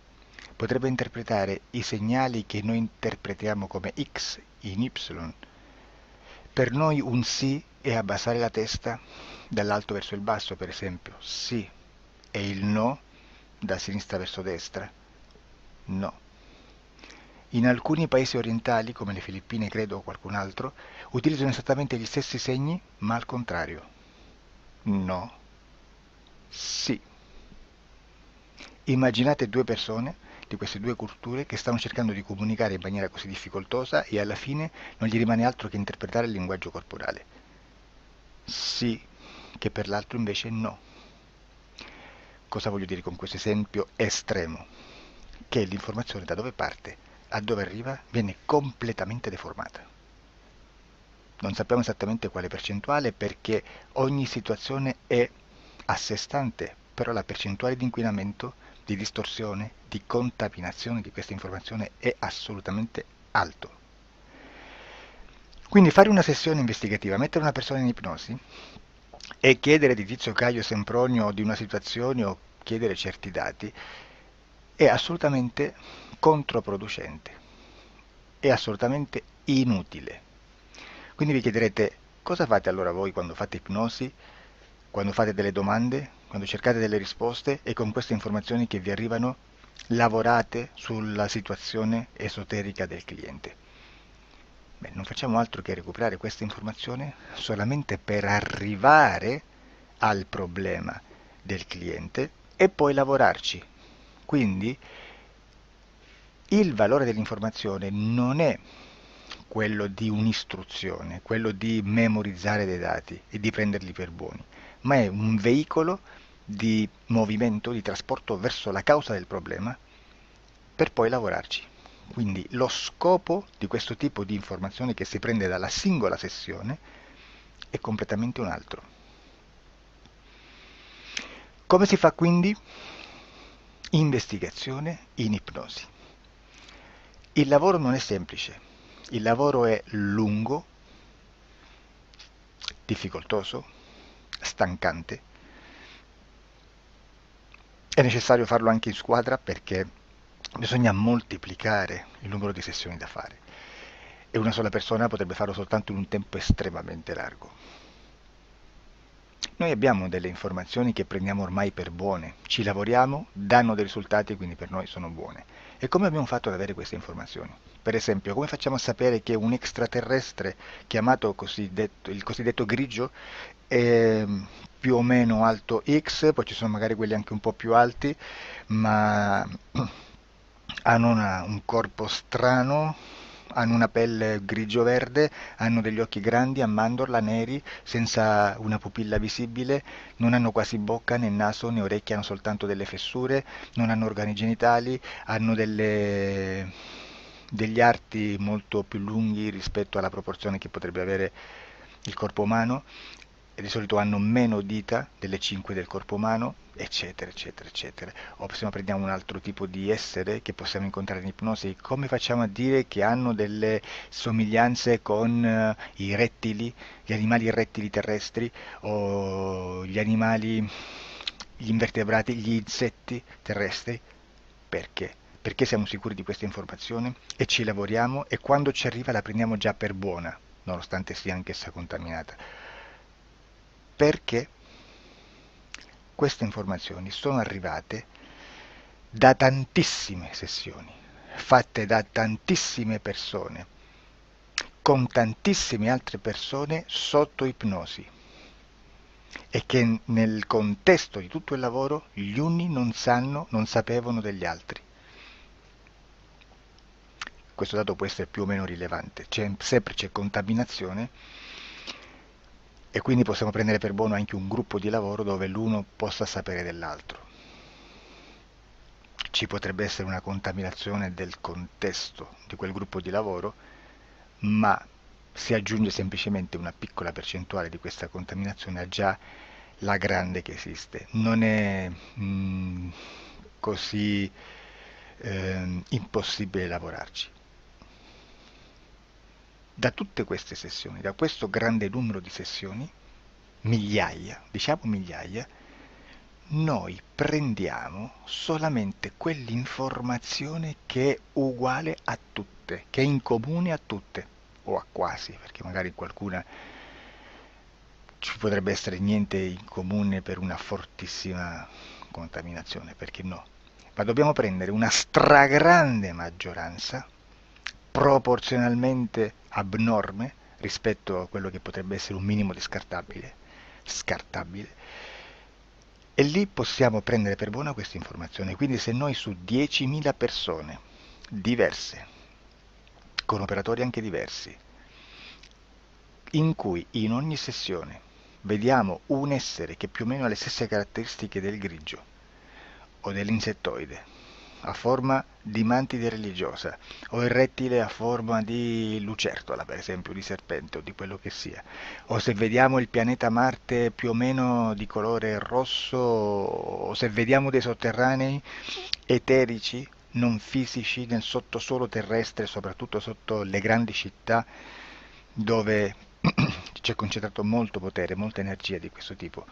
potrebbe interpretare i segnali che noi interpretiamo come X in Y. Per noi un sì è abbassare la testa dall'alto verso il basso, per esempio, sì, e il no da sinistra verso destra, no. In alcuni paesi orientali, come le Filippine credo o qualcun altro, utilizzano esattamente gli stessi segni, ma al contrario. No, sì. Immaginate due persone di queste due culture che stanno cercando di comunicare in maniera così difficoltosa e alla fine non gli rimane altro che interpretare il linguaggio corporale. Sì, che per l'altro invece no. Cosa voglio dire con questo esempio estremo? Che l'informazione da dove parte a dove arriva viene completamente deformata. Non sappiamo esattamente quale percentuale perché ogni situazione è a sé stante, però la percentuale di inquinamento, di distorsione, di contaminazione di questa informazione è assolutamente alto. Quindi fare una sessione investigativa, mettere una persona in ipnosi e chiedere di Tizio Caio Sempronio di una situazione o chiedere certi dati è assolutamente controproducente, è assolutamente inutile. Quindi vi chiederete cosa fate allora voi quando fate ipnosi, quando fate delle domande, quando cercate delle risposte e con queste informazioni che vi arrivano lavorate sulla situazione esoterica del cliente. Beh, non facciamo altro che recuperare questa informazione solamente per arrivare al problema del cliente e poi lavorarci. Quindi il valore dell'informazione non è quello di un'istruzione, quello di memorizzare dei dati e di prenderli per buoni, ma è un veicolo di movimento, di trasporto verso la causa del problema per poi lavorarci. Quindi lo scopo di questo tipo di informazione che si prende dalla singola sessione è completamente un altro. Come si fa quindi? Investigazione in ipnosi. Il lavoro non è semplice, il lavoro è lungo, difficoltoso, stancante. È necessario farlo anche in squadra perché bisogna moltiplicare il numero di sessioni da fare e una sola persona potrebbe farlo soltanto in un tempo estremamente largo. Noi abbiamo delle informazioni che prendiamo ormai per buone, ci lavoriamo, danno dei risultati e quindi per noi sono buone. E come abbiamo fatto ad avere queste informazioni? Per esempio, come facciamo a sapere che un extraterrestre chiamato il cosiddetto grigio è più o meno alto X, poi ci sono magari quelli anche un po' più alti, ma hanno un corpo strano, hanno una pelle grigio-verde, hanno degli occhi grandi a mandorla, neri, senza una pupilla visibile, non hanno quasi bocca né naso né orecchie, hanno soltanto delle fessure, non hanno organi genitali, hanno degli arti molto più lunghi rispetto alla proporzione che potrebbe avere il corpo umano, e di solito hanno meno dita delle 5 del corpo umano, eccetera, eccetera, eccetera. O se no prendiamo un altro tipo di essere che possiamo incontrare in ipnosi, come facciamo a dire che hanno delle somiglianze con i rettili, gli animali rettili terrestri, o gli animali, gli invertebrati, gli insetti terrestri? Perché? Perché siamo sicuri di questa informazione e ci lavoriamo, e quando ci arriva la prendiamo già per buona, nonostante sia anch'essa contaminata. Perché queste informazioni sono arrivate da tantissime sessioni, fatte da tantissime persone, con tantissime altre persone sotto ipnosi, e che nel contesto di tutto il lavoro gli uni non sapevano degli altri. Questo dato può essere più o meno rilevante, sempre c'è contaminazione, e quindi possiamo prendere per buono anche un gruppo di lavoro dove l'uno possa sapere dell'altro. Ci potrebbe essere una contaminazione del contesto di quel gruppo di lavoro, ma si aggiunge semplicemente una piccola percentuale di questa contaminazione a già la grande che esiste. Non è così impossibile lavorarci. Da tutte queste sessioni, da questo grande numero di sessioni, migliaia, diciamo migliaia, noi prendiamo solamente quell'informazione che è uguale a tutte, che è in comune a tutte, o a quasi, perché magari qualcuna ci potrebbe essere niente in comune per una fortissima contaminazione, perché no? Ma dobbiamo prendere una stragrande maggioranza, proporzionalmente abnorme rispetto a quello che potrebbe essere un minimo di scartabile, e lì possiamo prendere per buona questa informazione. Quindi se noi su 10.000 persone diverse, con operatori anche diversi, in cui in ogni sessione vediamo un essere che più o meno ha le stesse caratteristiche del grigio o dell'insettoide, a forma di mantide religiosa, o il rettile a forma di lucertola, per esempio, di serpente o di quello che sia, o se vediamo il pianeta Marte più o meno di colore rosso, o se vediamo dei sotterranei eterici, non fisici, nel sottosuolo terrestre, soprattutto sotto le grandi città, dove c'è concentrato molto potere, molta energia di questo tipo,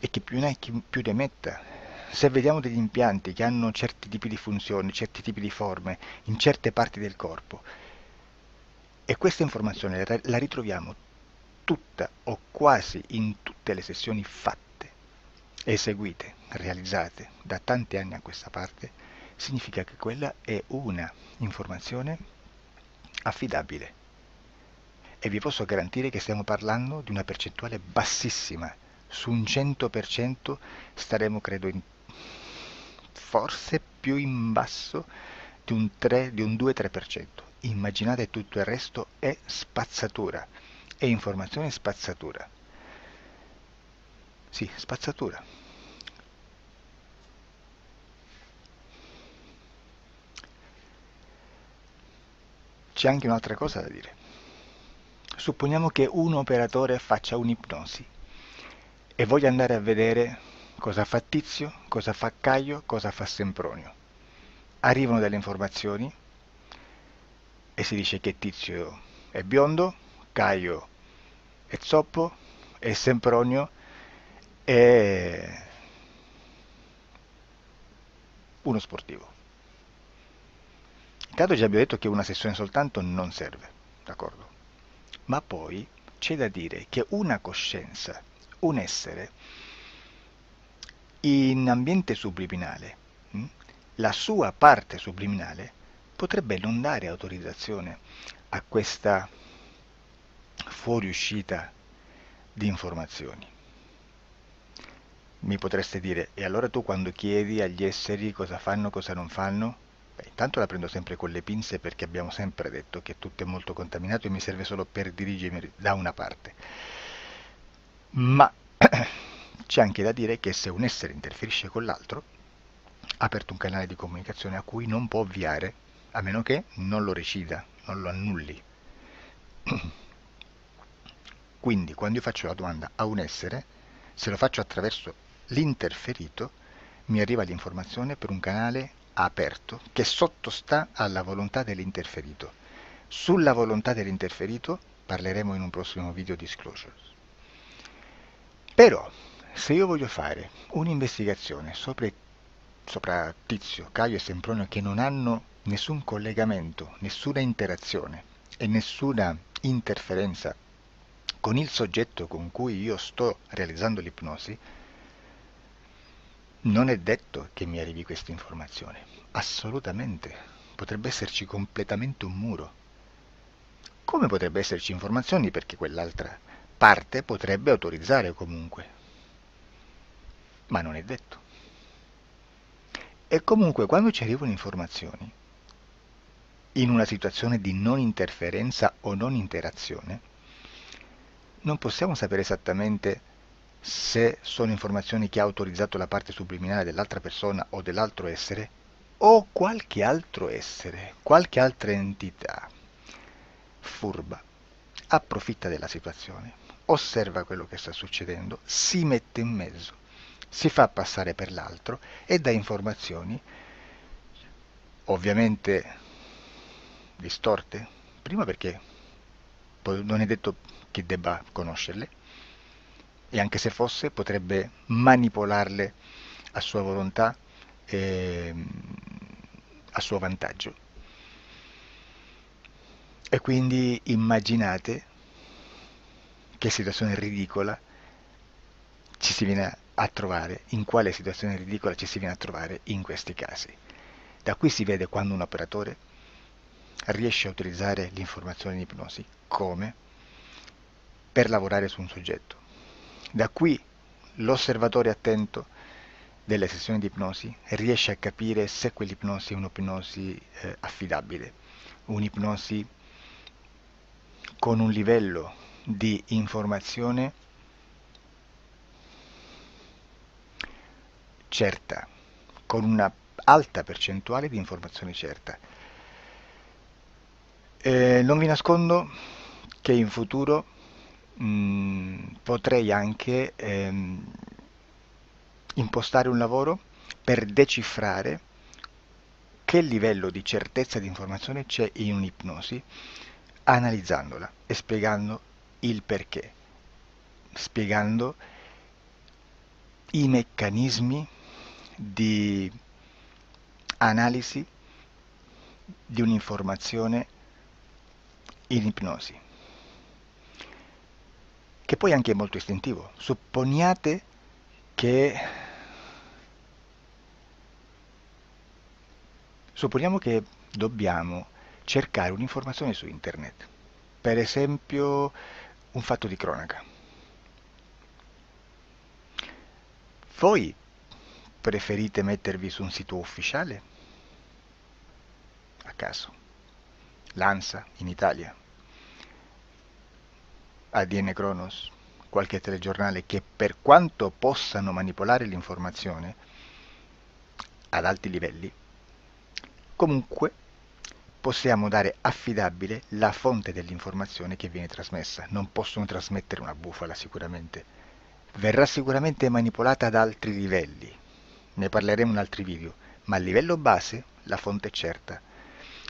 e chi più ne ha chi più ne metta. Se vediamo degli impianti che hanno certi tipi di funzioni, certi tipi di forme in certe parti del corpo, e questa informazione la ritroviamo tutta o quasi in tutte le sessioni fatte, eseguite, realizzate da tanti anni a questa parte, significa che quella è una informazione affidabile. E vi posso garantire che stiamo parlando di una percentuale bassissima. Su un 100% staremo, credo, forse più in basso di un 2-3%. Immaginate, tutto il resto è spazzatura, è informazione spazzatura. Sì, spazzatura. C'è anche un'altra cosa da dire. Supponiamo che un operatore faccia un'ipnosi e voglia andare a vedere cosa fa Tizio, cosa fa Caio, cosa fa Sempronio. Arrivano delle informazioni e si dice che Tizio è biondo, Caio è zoppo e Sempronio è uno sportivo. Intanto già abbiamo detto che una sessione soltanto non serve, d'accordo? Ma poi c'è da dire che una coscienza, un essere, in ambiente subliminale, la sua parte subliminale potrebbe non dare autorizzazione a questa fuoriuscita di informazioni. Mi potreste dire, e allora tu quando chiedi agli esseri cosa fanno, cosa non fanno? Beh, intanto la prendo sempre con le pinze, perché abbiamo sempre detto che tutto è molto contaminato e mi serve solo per dirigermi da una parte. Ma c'è anche da dire che se un essere interferisce con l'altro, ha aperto un canale di comunicazione a cui non può ovviare a meno che non lo recida, non lo annulli. Quindi quando io faccio la domanda a un essere, se lo faccio attraverso l'interferito, mi arriva l'informazione per un canale aperto che sottostà alla volontà dell'interferito. Sulla volontà dell'interferito parleremo in un prossimo video disclosures. Però, se io voglio fare un'investigazione sopra Tizio, Caio e Sempronio che non hanno nessun collegamento, nessuna interazione e nessuna interferenza con il soggetto con cui io sto realizzando l'ipnosi, non è detto che mi arrivi questa informazione. Assolutamente. Potrebbe esserci completamente un muro. Come potrebbe esserci informazioni perché quell'altra parte potrebbe autorizzare comunque. Ma non è detto. E comunque quando ci arrivano informazioni, in una situazione di non interferenza o non interazione, non possiamo sapere esattamente se sono informazioni che ha autorizzato la parte subliminale dell'altra persona o dell'altro essere, o qualche altro essere, qualche altra entità furba, approfitta della situazione, osserva quello che sta succedendo, si mette in mezzo, si fa passare per l'altro e dà informazioni, ovviamente distorte, prima perché non è detto che debba conoscerle, e anche se fosse potrebbe manipolarle a sua volontà e a suo vantaggio. E quindi immaginate che situazione ridicola ci si viene a trovare, in quale situazione ridicola ci si viene a trovare in questi casi. Da qui si vede quando un operatore riesce a utilizzare l'informazione in ipnosi come per lavorare su un soggetto. Da qui l'osservatore attento delle sessioni di ipnosi riesce a capire se quell'ipnosi è un'ipnosi affidabile, un'ipnosi con un livello di informazione certa, con una alta percentuale di informazione certa. Non vi nascondo che in futuro potrei anche impostare un lavoro per decifrare che livello di certezza di informazione c'è in un'ipnosi, analizzandola e spiegando il perché, spiegando i meccanismi di analisi di un'informazione in ipnosi, che poi anche è molto istintivo. Supponiamo che dobbiamo cercare un'informazione su internet, per esempio un fatto di cronaca. Voi preferite mettervi su un sito ufficiale? A caso. L'ANSA in Italia, ADN Kronos, qualche telegiornale che per quanto possano manipolare l'informazione ad alti livelli, comunque possiamo dare affidabile la fonte dell'informazione che viene trasmessa. Non possono trasmettere una bufala sicuramente. Verrà sicuramente manipolata ad altri livelli. Ne parleremo in altri video, ma a livello base la fonte è certa.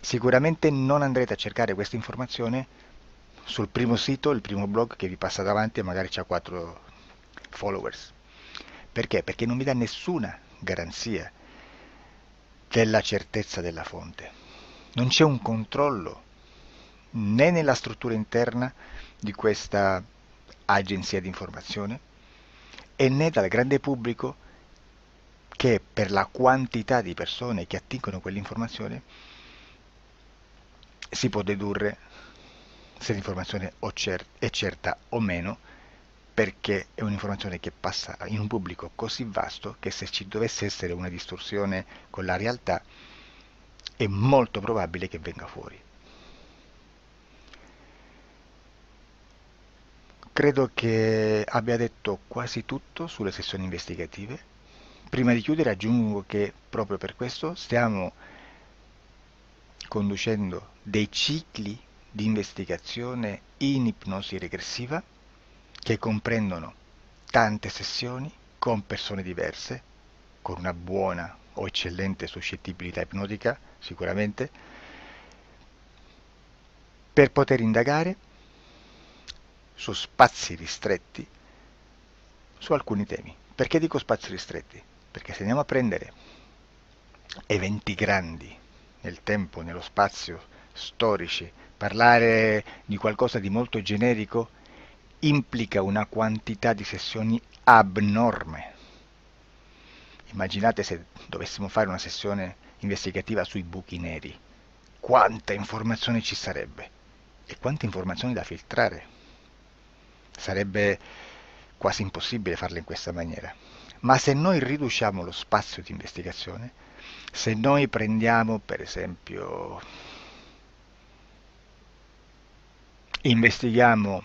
Sicuramente non andrete a cercare questa informazione sul primo sito, il primo blog che vi passa davanti e magari ha 4 followers. Perché? Perché non vi dà nessuna garanzia della certezza della fonte. Non c'è un controllo né nella struttura interna di questa agenzia di informazione e né dal grande pubblico che per la quantità di persone che attingono quell'informazione si può dedurre se l'informazione è certa o meno, perché è un'informazione che passa in un pubblico così vasto che se ci dovesse essere una distorsione con la realtà è molto probabile che venga fuori. Credo che abbia detto quasi tutto sulle sessioni investigative. Prima di chiudere aggiungo che proprio per questo stiamo conducendo dei cicli di investigazione in ipnosi regressiva che comprendono tante sessioni con persone diverse, con una buona o eccellente suscettibilità ipnotica sicuramente, per poter indagare su spazi ristretti su alcuni temi. Perché dico spazi ristretti? Perché se andiamo a prendere eventi grandi nel tempo, nello spazio, storici, parlare di qualcosa di molto generico implica una quantità di sessioni abnorme. Immaginate se dovessimo fare una sessione investigativa sui buchi neri, quanta informazione ci sarebbe e quante informazioni da filtrare. Sarebbe quasi impossibile farlo in questa maniera. Ma se noi riduciamo lo spazio di investigazione, se noi prendiamo per esempio, investighiamo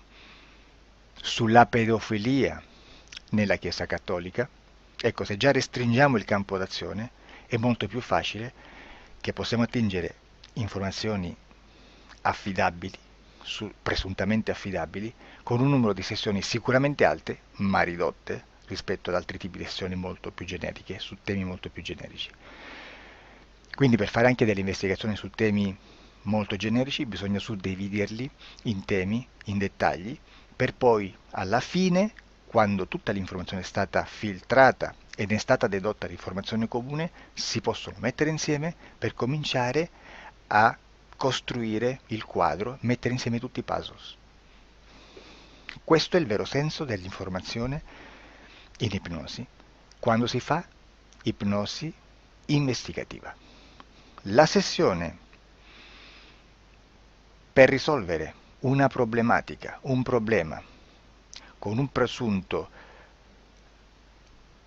sulla pedofilia nella Chiesa Cattolica, ecco, se già restringiamo il campo d'azione, è molto più facile che possiamo attingere informazioni affidabili, presuntamente affidabili, con un numero di sessioni sicuramente alte, ma ridotte rispetto ad altri tipi di sessioni molto più generiche, su temi molto più generici. Quindi per fare anche delle investigazioni su temi molto generici bisogna suddividerli in temi, in dettagli, per poi alla fine, quando tutta l'informazione è stata filtrata ed è stata dedotta l'informazione comune, si possono mettere insieme per cominciare a costruire il quadro, mettere insieme tutti i puzzles. Questo è il vero senso dell'informazione in ipnosi, quando si fa ipnosi investigativa. La sessione per risolvere una problematica, un problema, con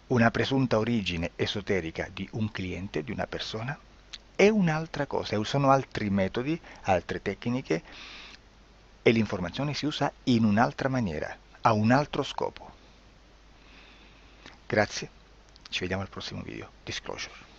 una presunta origine esoterica di un cliente, di una persona, è un'altra cosa, sono altri metodi, altre tecniche e l'informazione si usa in un'altra maniera, ha un altro scopo. Grazie, ci vediamo al prossimo video. Disclosure.